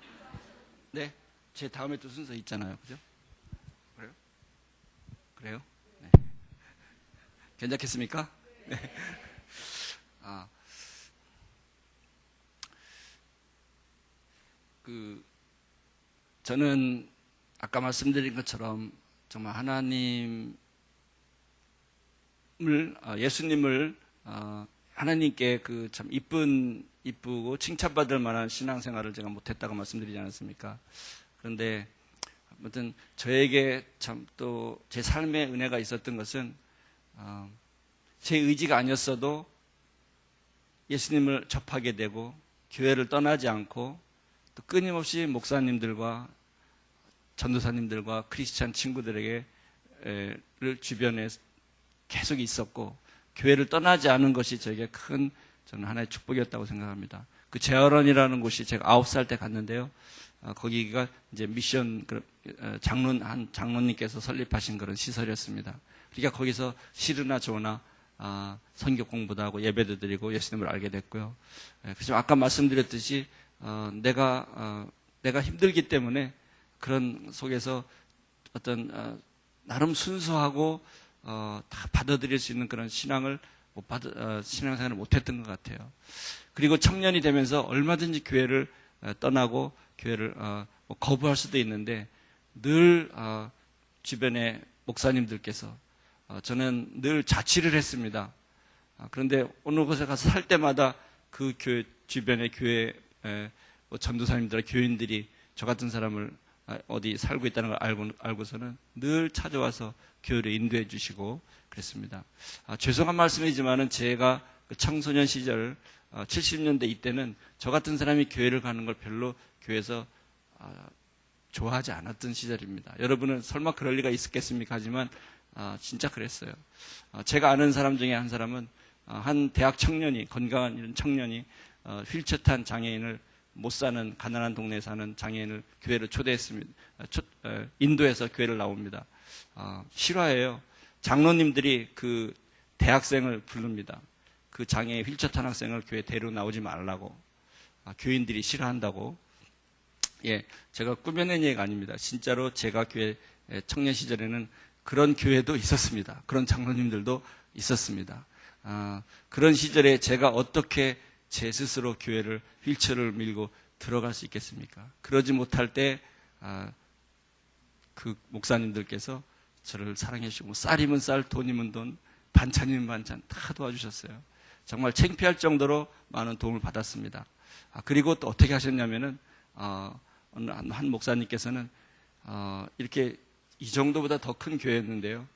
네, 제 다음에 또 순서 있잖아요. 그죠? 그래요? 그래요? 네. 괜찮겠습니까? 네. 저는 아까 말씀드린 것처럼 정말 예수님을 하나님께 그 참 이쁜 이쁘고 칭찬받을 만한 신앙생활을 제가 못했다고 말씀드리지 않았습니까? 그런데 아무튼 저에게 참 또 제 삶의 은혜가 있었던 것은 제 의지가 아니었어도 예수님을 접하게 되고 교회를 떠나지 않고 또 끊임없이 목사님들과 전도사님들과 크리스찬 친구들에게 를 주변에 계속 있었고 교회를 떠나지 않은 것이 저에게 큰 저는 하나의 축복이었다고 생각합니다. 그 제어런이라는 곳이 제가 9살 때 갔는데요. 거기가 이제 미션 장로님께서 설립하신 그런 시설이었습니다. 그러니까 거기서 시르나 조나 선교 공부도 하고 예배도 드리고 예수님을 알게 됐고요. 그렇지만 아까 말씀드렸듯이 내가 힘들기 때문에 그런 속에서 어떤 나름 순수하고 다 받아들일 수 있는 그런 신앙을 신앙생활을 못했던 것 같아요. 그리고 청년이 되면서 얼마든지 교회를 떠나고 교회를 거부할 수도 있는데 늘 주변의 목사님들께서 저는 늘 자취를 했습니다. 그런데 어느 곳에 가서 살 때마다 그 교회 주변의 교회 전도사님들, 교인들이 저 같은 사람을 어디 살고 있다는 걸 알고서는 늘 찾아와서 교회를 인도해 주시고 그랬습니다. 죄송한 말씀이지만은 제가 그 청소년 시절 70년대 이때는 저 같은 사람이 교회를 가는 걸 별로 교회에서 좋아하지 않았던 시절입니다. 여러분은 설마 그럴 리가 있었겠습니까? 하지만 진짜 그랬어요. 제가 아는 사람 중에 한 사람은 한 대학 청년이, 건강한 이런 청년이 휠체어 탄 장애인을 못 사는 가난한 동네에 사는 장애인을 교회를 초대했습니다. 인도에서 교회를 나옵니다. 실화예요. 장로님들이 그 대학생을 부릅니다. 그 장애 휠체어 탄 학생을 교회 데리고 나오지 말라고. 교인들이 싫어한다고. 예, 제가 꾸며낸 얘기가 아닙니다. 진짜로 제가 교회 청년 시절에는 그런 교회도 있었습니다. 그런 장로님들도 있었습니다. 그런 시절에 제가 어떻게 제 스스로 교회를 휠체어를 밀고 들어갈 수 있겠습니까? 그러지 못할 때 그 목사님들께서 저를 사랑해 주시고 쌀이면 쌀, 돈이면 돈, 반찬이면 반찬 다 도와주셨어요. 정말 창피할 정도로 많은 도움을 받았습니다. 그리고 또 어떻게 하셨냐면은 어느 한 목사님께서는 이렇게 이 정도보다 더 큰 교회였는데요.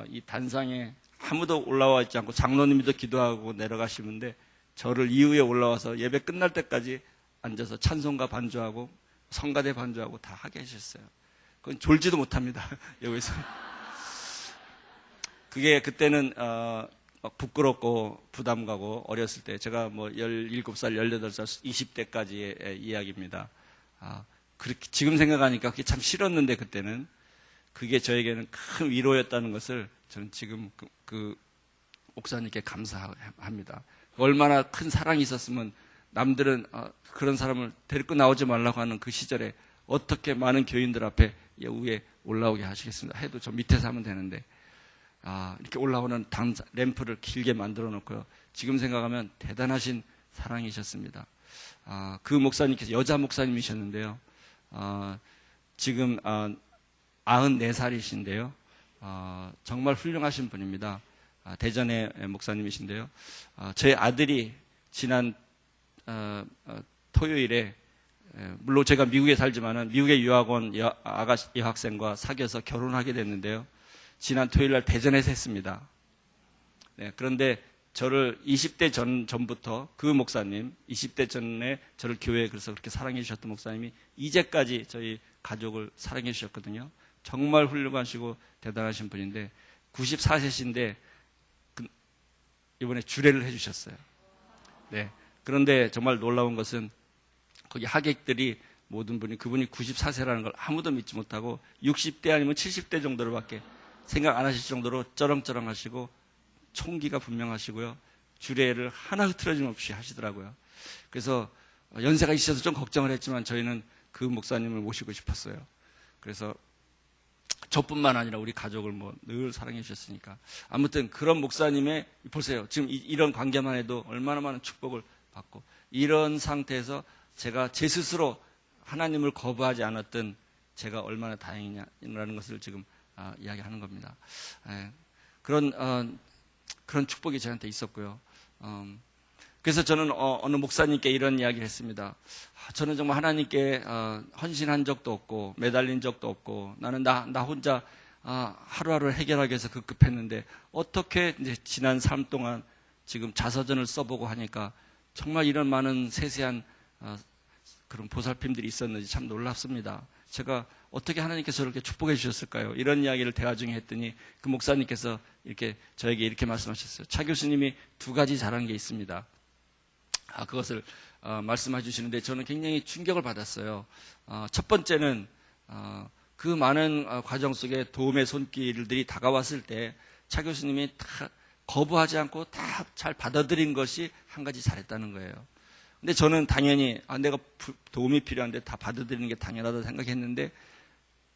이 단상에 아무도 올라와 있지 않고 장로님도 기도하고 내려가시는데 저를 이후에 올라와서 예배 끝날 때까지 앉아서 찬송가 반주하고 성가대 반주하고 다 하게 하셨어요. 그건 졸지도 못합니다. 여기서. 그게 그때는 부끄럽고 부담 가고 어렸을 때 제가 뭐 17살, 18살, 20대까지의 이야기입니다. 그렇게 지금 생각하니까 그게 참 싫었는데 그때는 그게 저에게는 큰 위로였다는 것을 저는 지금 그 목사님께 감사합니다. 얼마나 큰 사랑이 있었으면 남들은 그런 사람을 데리고 나오지 말라고 하는 그 시절에 어떻게 많은 교인들 앞에 위에 올라오게 하시겠습니다. 해도 저 밑에서 하면 되는데 이렇게 올라오는 램프를 길게 만들어 놓고요. 지금 생각하면 대단하신 사랑이셨습니다. 그 목사님께서 여자 목사님이셨는데요. 지금 94살이신데요. 정말 훌륭하신 분입니다. 대전의 목사님이신데요. 저희 아들이 지난 토요일에 물론 제가 미국에 살지만은 미국의 유학원 여학생과 사귀어서 결혼하게 됐는데요. 지난 토요일 날 대전에서 했습니다. 네, 그런데 저를 20대 전부터 그 목사님, 20대 전에 저를 교회에 그래서 그렇게 사랑해 주셨던 목사님이 이제까지 저희 가족을 사랑해 주셨거든요. 정말 훌륭하시고 대단하신 분인데 94세신데 이번에 주례를 해 주셨어요. 네. 그런데 정말 놀라운 것은 거기 하객들이 모든 분이 그분이 94세라는 걸 아무도 믿지 못하고 60대 아니면 70대 정도로밖에 생각 안 하실 정도로 쩌렁쩌렁 하시고 총기가 분명하시고요. 주례를 하나 흐트러짐 없이 하시더라고요. 그래서 연세가 있어서 좀 걱정을 했지만 저희는 그 목사님을 모시고 싶었어요. 그래서 저뿐만 아니라 우리 가족을 뭐 늘 사랑해 주셨으니까. 아무튼 그런 목사님의 보세요. 지금 이런 관계만 해도 얼마나 많은 축복을 받고 이런 상태에서 제가 제 스스로 하나님을 거부하지 않았던 제가 얼마나 다행이냐라는 것을 지금 이야기하는 겁니다. 그런 축복이 저한테 있었고요. 그래서 저는 어느 목사님께 이런 이야기를 했습니다. 저는 정말 하나님께 헌신한 적도 없고 매달린 적도 없고 나는 나 혼자 하루하루 해결하기 위해서 급급했는데 어떻게 이제 지난 삶 동안 지금 자서전을 써보고 하니까 정말 이런 많은 세세한 그런 보살핌들이 있었는지 참 놀랍습니다. 제가 어떻게 하나님께서 저렇게 축복해 주셨을까요? 이런 이야기를 대화 중에 했더니 그 목사님께서 이렇게 저에게 이렇게 말씀하셨어요. 차 교수님이 두 가지 잘한 게 있습니다. 그것을 말씀해 주시는데 저는 굉장히 충격을 받았어요. 첫 번째는 그 많은 과정 속에 도움의 손길들이 다가왔을 때 차 교수님이 다 거부하지 않고 다 잘 받아들인 것이 한 가지 잘했다는 거예요. 근데 저는 당연히 내가 도움이 필요한데 다 받아들이는 게 당연하다고 생각했는데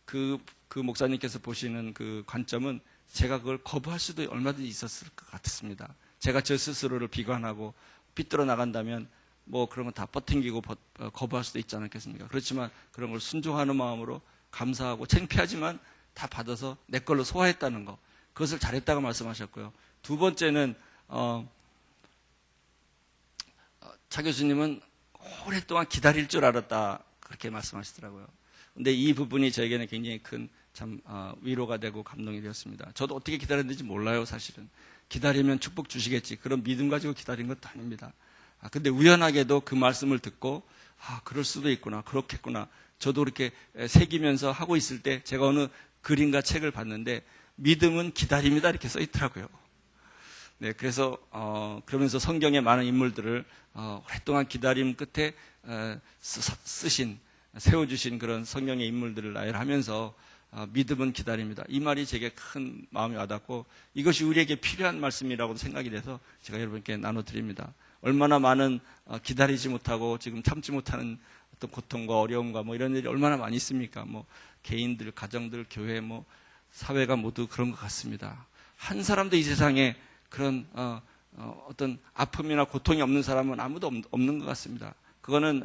그 목사님께서 보시는 그 관점은 제가 그걸 거부할 수도 얼마든지 있었을 것 같습니다. 제가 저 스스로를 비관하고 삐뚤어 나간다면 뭐 그런 건 다 버팅기고 거부할 수도 있지 않겠습니까? 그렇지만 그런 걸 순종하는 마음으로 감사하고 창피하지만 다 받아서 내 걸로 소화했다는 거, 그것을 잘했다고 말씀하셨고요. 두 번째는 차 교수님은 오랫동안 기다릴 줄 알았다, 그렇게 말씀하시더라고요. 근데 이 부분이 저에게는 굉장히 큰 참 위로가 되고 감동이 되었습니다. 저도 어떻게 기다렸는지 몰라요, 사실은. 기다리면 축복 주시겠지, 그런 믿음 가지고 기다린 것도 아닙니다. 근데 우연하게도 그 말씀을 듣고 그럴 수도 있구나, 그렇겠구나, 저도 그렇게 새기면서 하고 있을 때 제가 어느 글인가 책을 봤는데 믿음은 기다림이다, 이렇게 써 있더라고요. 네, 그래서 그러면서 성경의 많은 인물들을 오랫동안 기다림 끝에 세워주신 그런 성경의 인물들을 나열하면서 믿음은 기다립니다. 이 말이 제게 큰 마음이 와닿고 이것이 우리에게 필요한 말씀이라고 생각이 돼서 제가 여러분께 나눠드립니다. 얼마나 많은 기다리지 못하고 지금 참지 못하는 어떤 고통과 어려움과 뭐 이런 일이 얼마나 많이 있습니까? 뭐 개인들, 가정들, 교회, 뭐 사회가 모두 그런 것 같습니다. 한 사람도 이 세상에 그런 어떤 아픔이나 고통이 없는 사람은 아무도 없는 것 같습니다. 그거는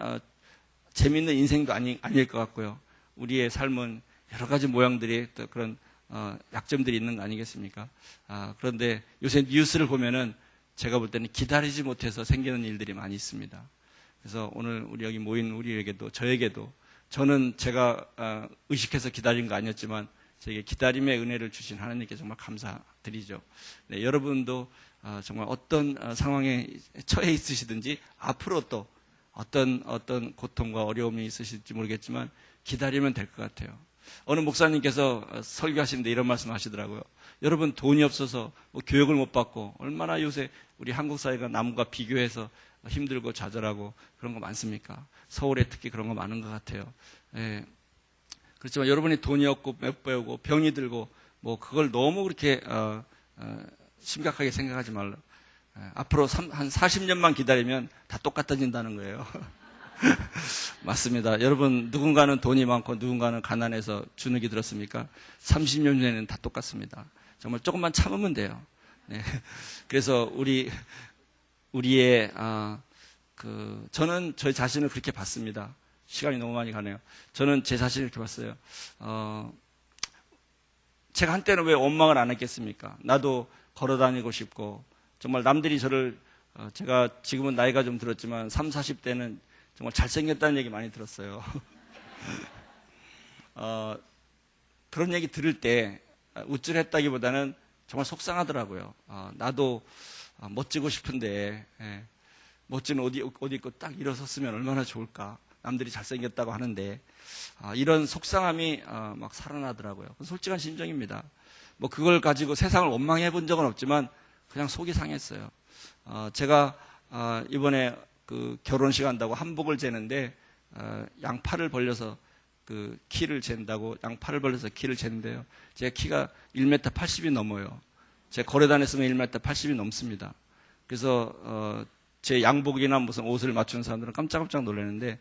재미있는 인생도 아닐 것 같고요. 우리의 삶은 여러 가지 모양들이 또 그런 약점들이 있는 거 아니겠습니까? 그런데 요새 뉴스를 보면은 제가 볼 때는 기다리지 못해서 생기는 일들이 많이 있습니다. 그래서 오늘 우리 여기 모인 우리에게도, 저에게도, 저는 제가 의식해서 기다린 거 아니었지만 저에게 기다림의 은혜를 주신 하나님께 정말 감사드리죠. 네, 여러분도 정말 어떤 상황에 처해 있으시든지 앞으로 또 어떤 고통과 어려움이 있으실지 모르겠지만 기다리면 될 것 같아요. 어느 목사님께서 설교하시는데 이런 말씀 하시더라고요. 여러분, 돈이 없어서 뭐 교육을 못 받고 얼마나 요새 우리 한국 사회가 남과 비교해서 힘들고 좌절하고 그런 거 많습니까? 서울에 특히 그런 거 많은 것 같아요. 예. 그렇지만 여러분이 돈이 없고 못 배우고 병이 들고 뭐 그걸 너무 그렇게 심각하게 생각하지 말라. 앞으로 한 40년만 기다리면 다 똑같아진다는 거예요. 맞습니다. 여러분, 누군가는 돈이 많고 누군가는 가난해서 주눅이 들었습니까? 30년 전에는 다 똑같습니다. 정말 조금만 참으면 돼요. 네. 그래서 우리의 저는 저희 자신을 그렇게 봤습니다. 시간이 너무 많이 가네요. 저는 제 자신을 이렇게 봤어요. 제가 한때는 왜 원망을 안 했겠습니까? 나도 걸어다니고 싶고, 정말 남들이 저를, 제가 지금은 나이가 좀 들었지만 30, 40대는 정말 잘생겼다는 얘기 많이 들었어요. 그런 얘기 들을 때 우쭐했다기보다는 정말 속상하더라고요. 나도 멋지고 싶은데, 멋진 옷 입고 딱 일어섰으면 얼마나 좋을까. 남들이 잘생겼다고 하는데, 이런 속상함이 막 살아나더라고요. 솔직한 심정입니다. 뭐 그걸 가지고 세상을 원망해 본 적은 없지만 그냥 속이 상했어요. 제가 이번에 그 결혼식 한다고 한복을 재는데 양팔을 벌려서 그 키를 잰다고 양팔을 벌려서 키를 재는데요. 제 키가 1m 80이 넘어요. 제가 걸어 다녔으면 1m 80이 넘습니다. 그래서 제 양복이나 무슨 옷을 맞추는 사람들은 깜짝깜짝 놀라는데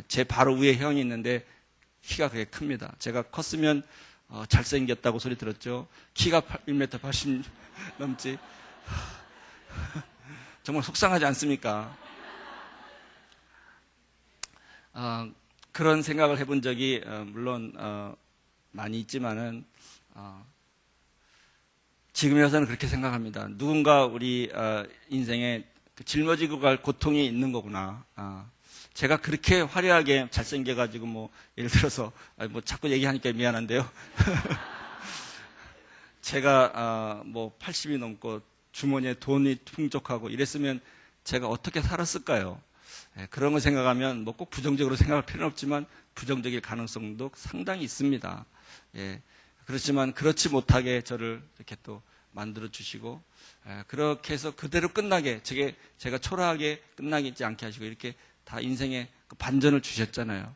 제 바로 위에 형이 있는데 키가 그게 큽니다. 제가 컸으면 잘생겼다고 소리 들었죠. 키가 1m 80 넘지. 정말 속상하지 않습니까? 그런 생각을 해본 적이 물론 많이 있지만은 지금에 와서는 그렇게 생각합니다. 누군가 우리 인생에 짊어지고 갈 고통이 있는 거구나. 제가 그렇게 화려하게 잘생겨가지고 뭐 예를 들어서 뭐 자꾸 얘기하니까 미안한데요. 제가 뭐 80이 넘고 주머니에 돈이 풍족하고 이랬으면 제가 어떻게 살았을까요? 그런 거 생각하면 뭐 꼭 부정적으로 생각할 필요는 없지만 부정적일 가능성도 상당히 있습니다. 그렇지만 그렇지 못하게 저를 이렇게 또 만들어 주시고 그렇게 해서 그대로 끝나게 제가 초라하게 끝나지 않게 하시고 이렇게 다 인생의 그 반전을 주셨잖아요.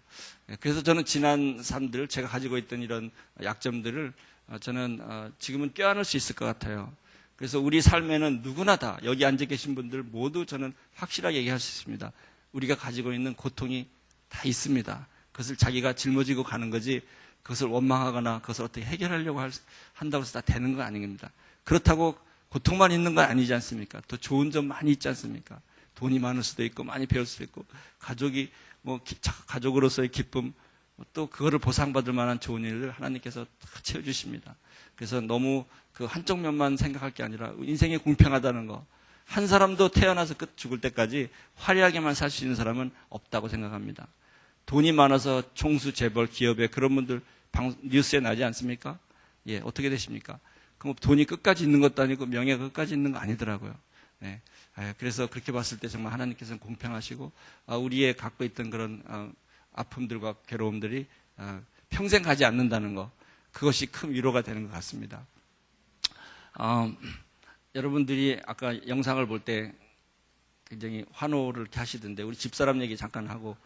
그래서 저는 지난 삶들 제가 가지고 있던 이런 약점들을 저는 지금은 껴안을 수 있을 것 같아요. 그래서 우리 삶에는 누구나 다 여기 앉아 계신 분들 모두 저는 확실하게 얘기할 수 있습니다. 우리가 가지고 있는 고통이 다 있습니다. 그것을 자기가 짊어지고 가는 거지 그것을 원망하거나 그것을 어떻게 해결하려고 한다고 해서 다 되는 건 아닙니다. 그렇다고 고통만 있는 건 아니지 않습니까? 또 좋은 점 많이 있지 않습니까? 돈이 많을 수도 있고 많이 배울 수도 있고 가족이 뭐 가족으로서의 기쁨 또 그거를 보상받을 만한 좋은 일을 하나님께서 다 채워주십니다. 그래서 너무 그 한쪽 면만 생각할 게 아니라 인생이 공평하다는 거. 한 사람도 태어나서 끝 죽을 때까지 화려하게만 살 수 있는 사람은 없다고 생각합니다. 돈이 많아서 총수, 재벌, 기업에 그런 분들 뉴스에 나지 않습니까? 어떻게 되십니까? 그럼 돈이 끝까지 있는 것도 아니고 명예가 끝까지 있는 거 아니더라고요. 그래서 그렇게 봤을 때 정말 하나님께서는 공평하시고 우리의 갖고 있던 그런 아픔들과 괴로움들이 평생 가지 않는다는 거 그것이 큰 위로가 되는 것 같습니다. 여러분들이 아까 영상을 볼 때 굉장히 환호를 이렇게 하시던데 우리 집사람 얘기 잠깐 하고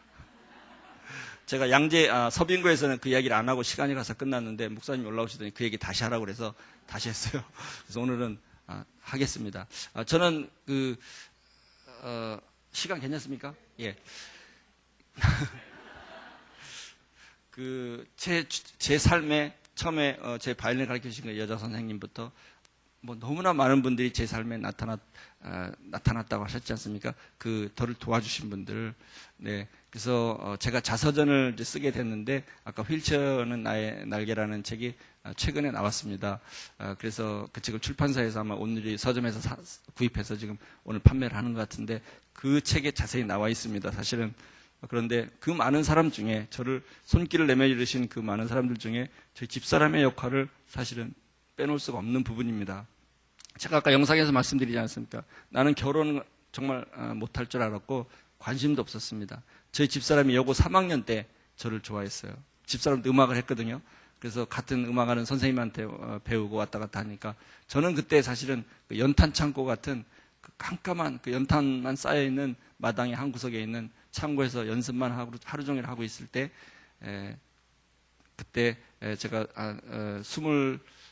제가 양재 서빙구에서는 그 이야기를 안 하고 시간이 가서 끝났는데 목사님이 올라오시더니 그 얘기 다시 하라고 그래서 다시 했어요. 그래서 오늘은 하겠습니다. 저는 시간 괜찮습니까? 예. 제 삶에 처음에 제 바이올린을 가르쳐 주신 그 여자 선생님부터 뭐 너무나 많은 분들이 제 삶에 나타났다고 하셨지 않습니까? 저를 도와주신 분들. 그래서 제가 자서전을 이제 쓰게 됐는데 아까 휠체어는 나의 날개라는 책이 최근에 나왔습니다. 그래서 그 책을 출판사에서 아마 오늘이 서점에서 구입해서 지금 오늘 판매를 하는 것 같은데 그 책에 자세히 나와 있습니다. 사실은. 그런데 그 많은 사람 중에 저를 손길을 내밀으신 그 많은 사람들 중에 저희 집사람의 역할을 사실은 빼놓을 수가 없는 부분입니다. 제가 아까 영상에서 말씀드리지 않았습니까? 나는 결혼을 정말 못할 줄 알았고 관심도 없었습니다. 저희 집사람이 여고 3학년 때 저를 좋아했어요. 집사람도 음악을 했거든요. 그래서 같은 음악하는 선생님한테 배우고 왔다 갔다 하니까 저는 그때 사실은 그 연탄 창고 같은 그 깜깜한 그 연탄만 쌓여있는 마당의 한 구석에 있는 창고에서 연습만 하고 하루 종일 하고 있을 때 그때 제가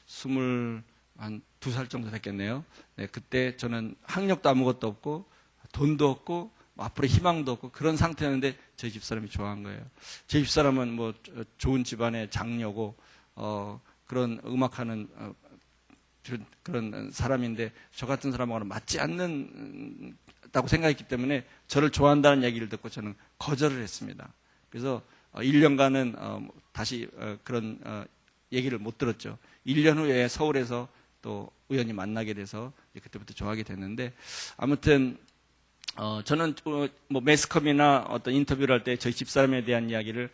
22살 정도 됐겠네요. 그때 저는 학력도 아무것도 없고 돈도 없고 앞으로 희망도 없고 그런 상태였는데 저희 집사람이 좋아한 거예요. 제 집사람은 뭐 좋은 집안의 장녀고 그런 음악하는 그런 사람인데 저 같은 사람하고는 맞지 않는다고 생각했기 때문에 저를 좋아한다는 얘기를 듣고 저는 거절을 했습니다. 그래서 1년간은 다시 그런 얘기를 못 들었죠. 1년 후에 서울에서 또 우연히 만나게 돼서 그때부터 좋아하게 됐는데 아무튼 저는 뭐 매스컴이나 어떤 인터뷰를 할 때 저희 집사람에 대한 이야기를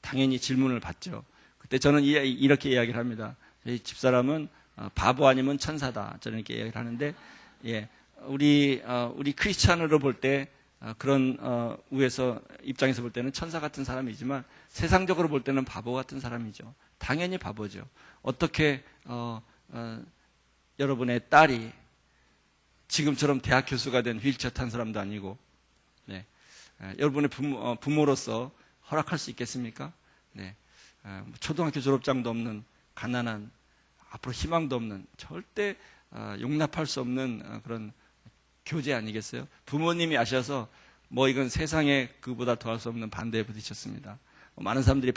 당연히 질문을 받죠. 그때 저는 이렇게 이야기를 합니다. 저희 집사람은 바보 아니면 천사다. 저는 이렇게 이야기를 하는데 우리 크리스찬으로 볼 때 그런 입장에서 볼 때는 천사 같은 사람이지만 세상적으로 볼 때는 바보 같은 사람이죠. 당연히 바보죠. 어떻게 여러분의 딸이 지금처럼 대학 교수가 된 휠체어 탄 사람도 아니고 여러분의 부모로서 허락할 수 있겠습니까? 초등학교 졸업장도 없는 가난한 앞으로 희망도 없는 절대 용납할 수 없는 그런 교제 아니겠어요? 부모님이 아셔서 뭐 이건 세상에 그보다 더할 수 없는 반대에 부딪혔습니다. 많은 사람들이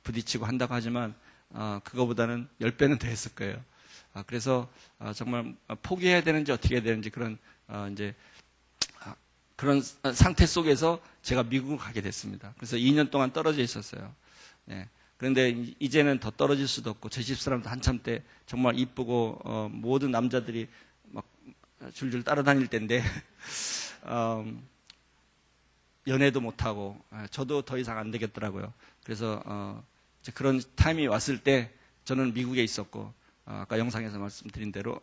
부딪히고 한다고 하지만 그거보다는 10배는 더 했을 거예요. 그래서 정말 포기해야 되는지 어떻게 해야 되는지 그런 그런 상태 속에서 제가 미국을 가게 됐습니다. 그래서 2년 동안 떨어져 있었어요. 그런데 이제는 더 떨어질 수도 없고 제 집사람도 한참 때 정말 이쁘고 모든 남자들이 막 줄줄 따라다닐 때인데 연애도 못하고 저도 더 이상 안 되겠더라고요. 그래서 이제 그런 타임이 왔을 때 저는 미국에 있었고 아까 영상에서 말씀드린 대로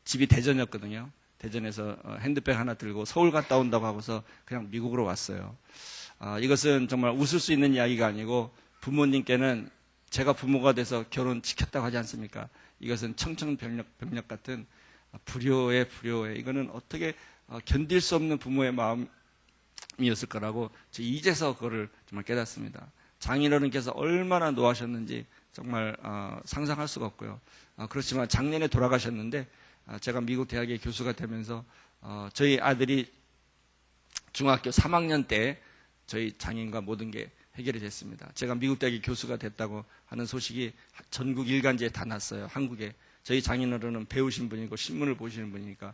집이 대전이었거든요. 대전에서 핸드백 하나 들고 서울 갔다 온다고 하고서 그냥 미국으로 왔어요. 이것은 정말 웃을 수 있는 이야기가 아니고 부모님께는 제가 부모가 돼서 결혼 시켰다고 하지 않습니까? 이것은 청천벽력 같은 불효의 이거는 어떻게 견딜 수 없는 부모의 마음이었을 거라고 이제서 그거를 정말 깨닫습니다. 장인어른께서 얼마나 노하셨는지 정말 상상할 수가 없고요. 그렇지만 작년에 돌아가셨는데 제가 미국 대학의 교수가 되면서 저희 아들이 중학교 3학년 때 저희 장인과 모든 게 해결이 됐습니다. 제가 미국 대학의 교수가 됐다고 하는 소식이 전국 일간지에 다 났어요. 한국에. 저희 장인어른은 배우신 분이고 신문을 보시는 분이니까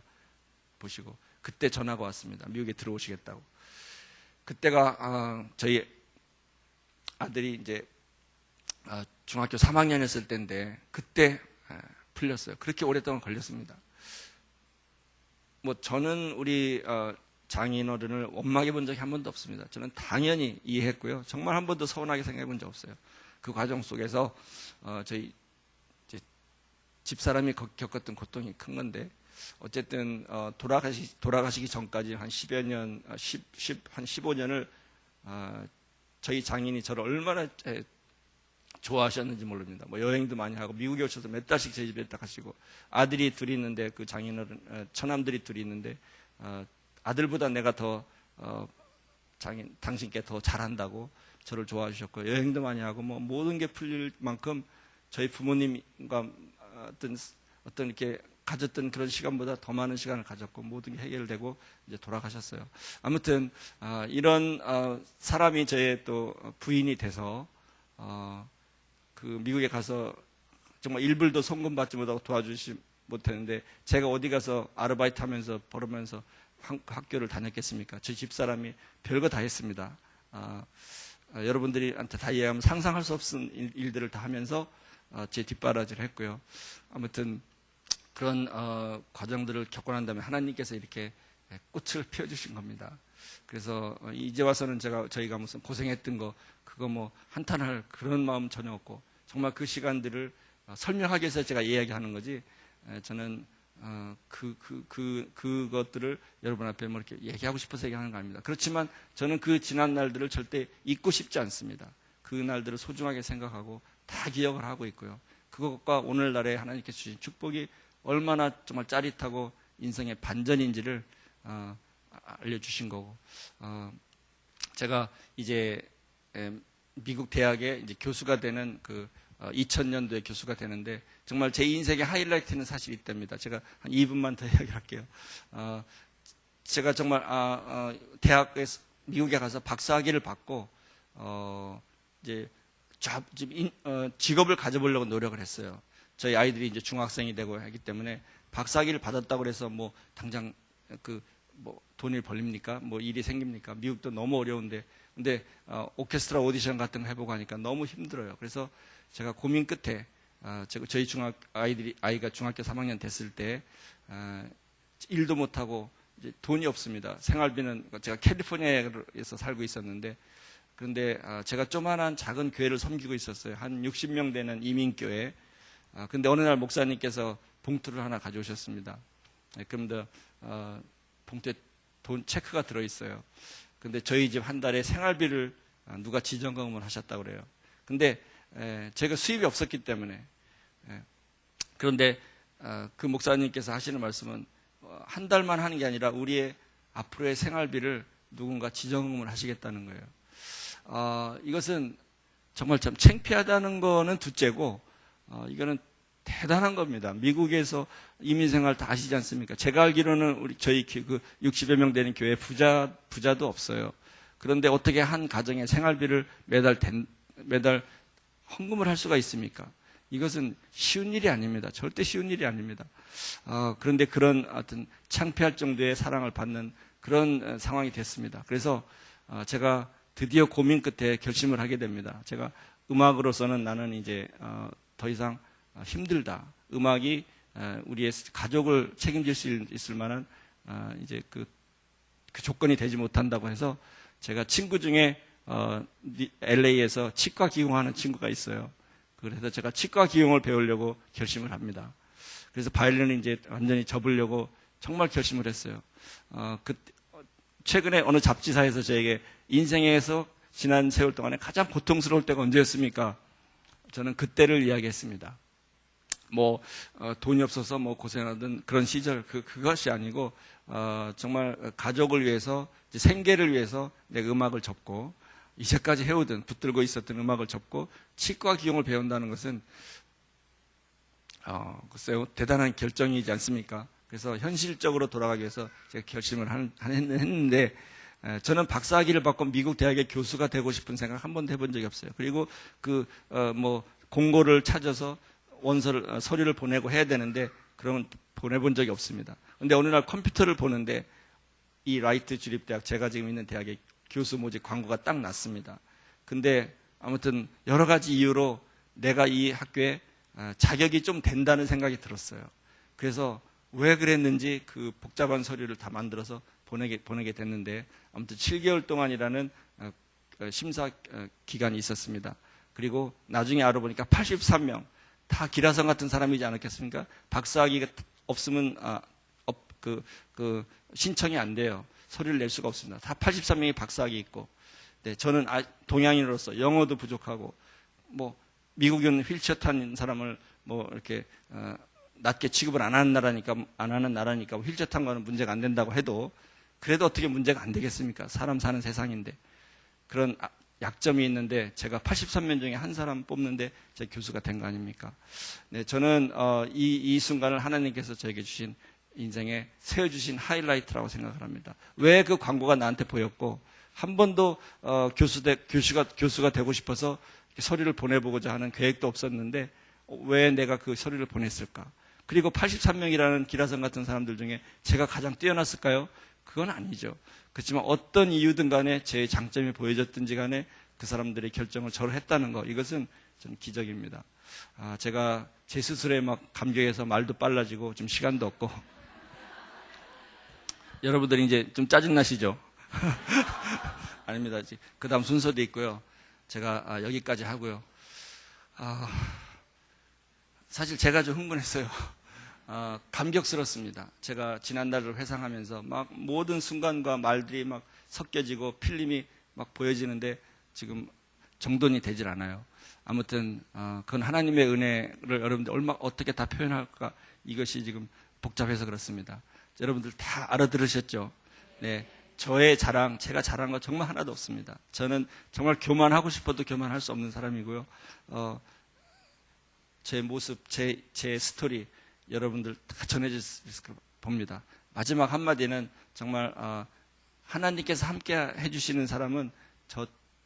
보시고 그때 전화가 왔습니다. 미국에 들어오시겠다고. 그때가 저희 아들이 이제 중학교 3학년이었을 때인데 그때 풀렸어요. 그렇게 오랫동안 걸렸습니다. 뭐 저는 우리 장인어른을 원망해 본 적이 한 번도 없습니다. 저는 당연히 이해했고요. 정말 한 번도 서운하게 생각해 본 적 없어요. 그 과정 속에서 저희 집사람이 겪었던 고통이 큰 건데 어쨌든 돌아가시기 전까지 한 10여 년, 한 15년을 저희 장인이 저를 얼마나 좋아하셨는지 모릅니다. 뭐 여행도 많이 하고 미국에 오셔서 몇 달씩 저희 집에 딱 하시고 아들이 둘이 있는데 그 장인어른 처남들이 둘이 있는데 아들보다 내가 더 당신께 더 잘한다고 저를 좋아해 주셨고 여행도 많이 하고 뭐 모든 게 풀릴 만큼 저희 부모님과 어떤 이렇게 가졌던 그런 시간보다 더 많은 시간을 가졌고 모든 게 해결되고 이제 돌아가셨어요. 아무튼 이런 사람이 저의 또 부인이 돼서 그 미국에 가서 정말 일불도 송금 받지 못하고 도와주지 못했는데 제가 어디 가서 아르바이트 하면서 벌으면서 학교를 다녔겠습니까? 저희 집사람이 별거 다 했습니다. 여러분들한테 다 이해하면 상상할 수 없는 일들을 다 하면서 제 뒷바라지를 했고요. 아무튼 그런 과정들을 겪고 난 다음에 하나님께서 이렇게 꽃을 피워주신 겁니다. 그래서 이제 와서는 저희가 무슨 고생했던 거 그거 뭐 한탄할 그런 마음 전혀 없고 정말 그 시간들을 설명하기 위해서 제가 이야기하는 거지 저는 그것들을 여러분 앞에 뭐 이렇게 얘기하고 싶어서 얘기하는 거 아닙니다. 그렇지만 저는 그 지난 날들을 절대 잊고 싶지 않습니다. 그 날들을 소중하게 생각하고 다 기억을 하고 있고요. 그것과 오늘날에 하나님께서 주신 축복이 얼마나 정말 짜릿하고 인생의 반전인지를 알려주신 거고 제가 이제 미국 대학에 이제 교수가 되는 2000년도에 교수가 되는데 정말 제 인생의 하이라이트는 사실 이때입니다. 제가 한 2분만 더 이야기할게요. 제가 정말 대학에서 미국에 가서 박사학위를 받고 이제 직업을 가져보려고 노력을 했어요. 저희 아이들이 이제 중학생이 되고 하기 때문에 박사학위를 받았다고 해서 뭐 당장 뭐 돈을 벌립니까? 뭐 일이 생깁니까? 미국도 너무 어려운데 근데 오케스트라 오디션 같은 거 해보고 하니까 너무 힘들어요. 그래서 제가 고민 끝에 저희 아이가 중학교 3학년 됐을 때 일도 못하고 이제 돈이 없습니다. 생활비는 제가 캘리포니아에서 살고 있었는데 그런데 제가 조만한 작은 교회를 섬기고 있었어요. 한 60명 되는 이민교회. 근데 어느 날 목사님께서 봉투를 하나 가져오셨습니다. 그런데 봉투에 돈 체크가 들어있어요. 근데 저희 집 한 달에 생활비를 누가 지정금을 하셨다고 그래요. 근데 제가 수입이 없었기 때문에 그런데 그 목사님께서 하시는 말씀은 한 달만 하는 게 아니라 우리의 앞으로의 생활비를 누군가 지정금을 하시겠다는 거예요. 이것은 정말 참 창피하다는 거는 둘째고 이거는 대단한 겁니다. 미국에서 이민생활 다 아시지 않습니까? 제가 알기로는 저희 60여 명 되는 교회 부자도 없어요. 그런데 어떻게 한 가정의 생활비를 매달 헌금을 할 수가 있습니까? 이것은 쉬운 일이 아닙니다. 절대 쉬운 일이 아닙니다. 그런데 그런 하여튼 창피할 정도의 사랑을 받는 그런 상황이 됐습니다. 그래서 제가 드디어 고민 끝에 결심을 하게 됩니다. 제가 음악으로서는 나는 이제 더 이상 힘들다. 음악이 우리의 가족을 책임질 수 있을 만한 이제 그 조건이 되지 못한다고 해서 제가 친구 중에 LA에서 치과 기공하는 친구가 있어요. 그래서 제가 치과 기공을 배우려고 결심을 합니다. 그래서 바이올린을 이제 완전히 접으려고 정말 결심을 했어요. 최근에 어느 잡지사에서 저에게 인생에서 지난 세월 동안에 가장 고통스러울 때가 언제였습니까? 저는 그때를 이야기했습니다. 돈이 없어서 고생하던 그런 시절, 그것이 아니고, 정말 가족을 위해서, 생계를 위해서 내 음악을 접고, 이제까지 해오던, 붙들고 있었던 음악을 접고, 치과 기용을 배운다는 것은, 글쎄요, 대단한 결정이지 않습니까? 그래서 현실적으로 돌아가기 위해서 제가 결심을 했는데, 저는 박사학위를 받고 미국 대학의 교수가 되고 싶은 생각 한 번도 해본 적이 없어요. 그리고 공고를 찾아서 서류를 보내고 해야 되는데, 그러면 보내본 적이 없습니다. 근데 어느 날 컴퓨터를 보는데, 이 라이트 주립대학, 제가 지금 있는 대학의 교수 모집 광고가 딱 났습니다. 근데 아무튼 여러 가지 이유로 내가 이 학교에 자격이 좀 된다는 생각이 들었어요. 그래서 왜 그랬는지 그 복잡한 서류를 다 만들어서 보내게 됐는데, 아무튼 7개월 동안이라는 심사 기간이 있었습니다. 그리고 나중에 알아보니까 83명, 다 기라성 같은 사람이지 않았겠습니까? 박사학위가 없으면 신청이 안 돼요. 서류를 낼 수가 없습니다. 다 83명이 박사학위 있고, 네, 저는 동양인으로서 영어도 부족하고, 미국은 휠체어 탄 사람을 이렇게 낮게 취급을 안 하는 나라니까 휠체어 탄 거는 문제가 안 된다고 해도, 그래도 어떻게 문제가 안 되겠습니까? 사람 사는 세상인데. 그런 약점이 있는데 제가 83명 중에 한 사람 뽑는데 제 교수가 된 거 아닙니까? 네, 저는 이 순간을 하나님께서 저에게 주신 인생에 세워주신 하이라이트라고 생각을 합니다. 왜 그 광고가 나한테 보였고, 한 번도 교수가 되고 싶어서 서류를 보내보고자 하는 계획도 없었는데 왜 내가 그 서류를 보냈을까? 그리고 83명이라는 기라성 같은 사람들 중에 제가 가장 뛰어났을까요? 그건 아니죠. 그렇지만 어떤 이유든 간에 제 장점이 보여졌든지 간에 그 사람들의 결정을 저로 했다는 거, 이것은 저는 기적입니다. 제가 제 스스로에 감격해서 말도 빨라지고 좀 시간도 없고. 여러분들이 이제 좀 짜증나시죠? 아닙니다. 그 다음 순서도 있고요. 제가 여기까지 하고요. 사실 제가 좀 흥분했어요. 감격스럽습니다. 제가 지난달을 회상하면서 모든 순간과 말들이 섞여지고 필름이 보여지는데 지금 정돈이 되질 않아요. 아무튼 그건 하나님의 은혜를 여러분들 어떻게 다 표현할까, 이것이 지금 복잡해서 그렇습니다. 여러분들 다 알아들으셨죠? 네, 저의 자랑, 제가 잘한 거 정말 하나도 없습니다. 저는 정말 교만하고 싶어도 교만할 수 없는 사람이고요. 제 모습, 제 스토리 여러분들 다 전해질 수 있을 까 봅니다. 마지막 한마디는 정말 하나님께서 함께 해주시는 사람은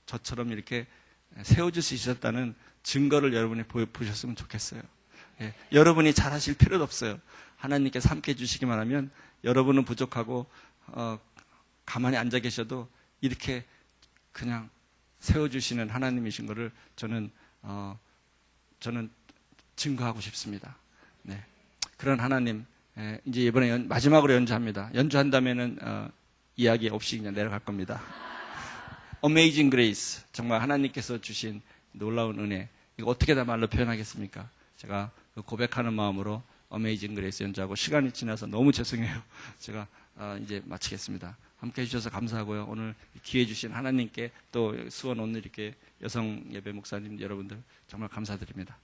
저처럼 이렇게 세워줄 수 있었다는 증거를 여러분이 보셨으면 좋겠어요. 예, 여러분이 잘하실 필요도 없어요. 하나님께서 함께 해주시기만 하면 여러분은 부족하고 가만히 앉아 계셔도 이렇게 그냥 세워주시는 하나님이신 것을 저는 증거하고 싶습니다. 네. 그런 하나님, 이제 이번에 마지막으로 연주합니다. 연주한다면은 이야기 없이 그냥 내려갈 겁니다. Amazing Grace, 정말 하나님께서 주신 놀라운 은혜, 이거 어떻게 다 말로 표현하겠습니까? 제가 고백하는 마음으로 Amazing Grace 연주하고, 시간이 지나서 너무 죄송해요. 제가 이제 마치겠습니다. 함께 해주셔서 감사하고요. 오늘 기회 주신 하나님께, 또 수원 오늘 이렇게 여성 예배 목사님 여러분들 정말 감사드립니다.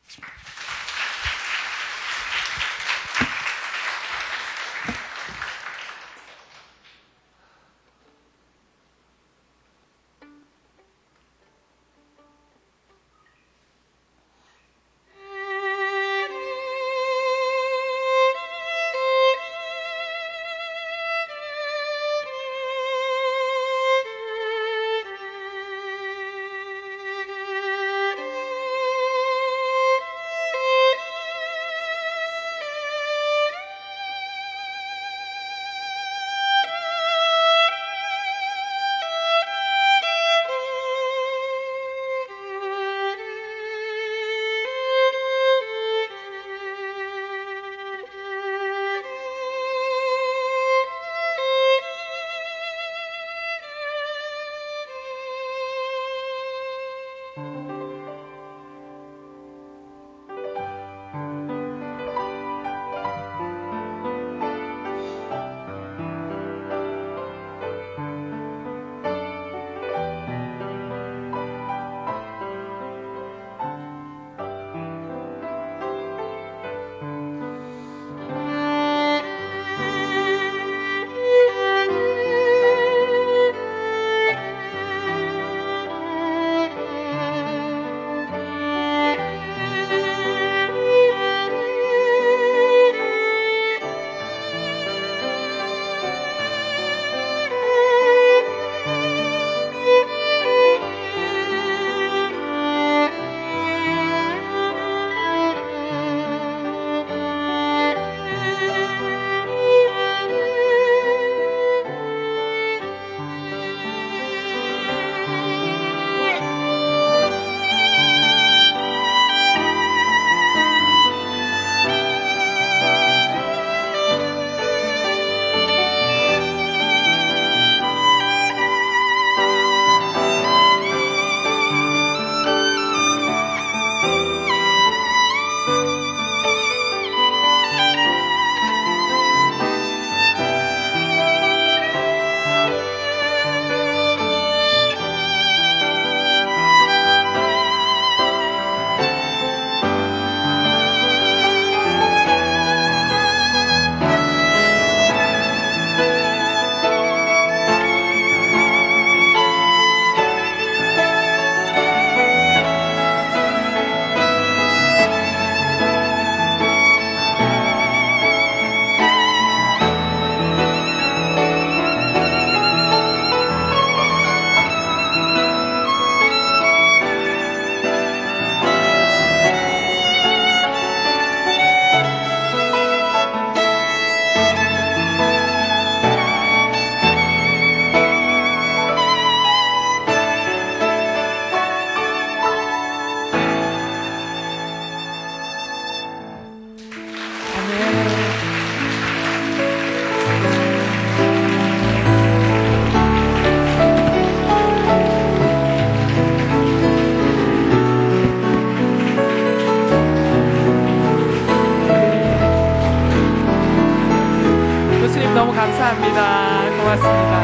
너무 감사합니다. 고맙습니다.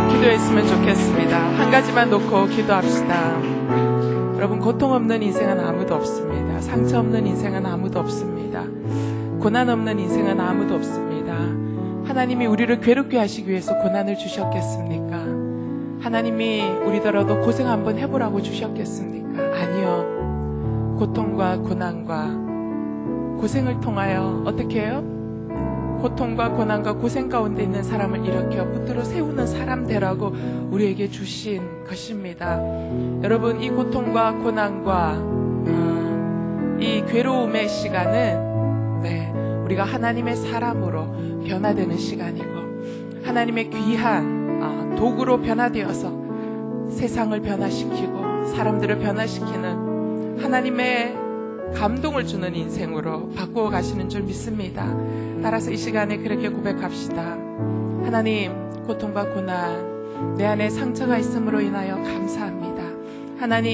기도했으면 좋겠습니다. 한 가지만 놓고 기도합시다. 여러분, 고통 없는 인생은 아무도 없습니다. 상처 없는 인생은 아무도 없습니다. 고난 없는 인생은 아무도 없습니다. 하나님이 우리를 괴롭게 하시기 위해서 고난을 주셨겠습니까? 하나님이 우리더라도 고생 한번 해보라고 주셨겠습니까? 아니요. 고통과 고난과 고생을 통하여 어떻게 해요? 고통과 고난과 고생 가운데 있는 사람을 일으켜 붙들어 세우는 사람 되라고 우리에게 주신 것입니다. 여러분, 이 고통과 고난과 이 괴로움의 시간은 우리가 하나님의 사람으로 변화되는 시간이고, 하나님의 귀한 도구로 변화되어서 세상을 변화시키고 사람들을 변화시키는 하나님의 감동을 주는 인생으로 바꾸어 가시는 줄 믿습니다. 따라서 이 시간에 그렇게 고백합시다. 하나님, 고통과 고난, 내 안에 상처가 있음으로 인하여 감사합니다. 하나님,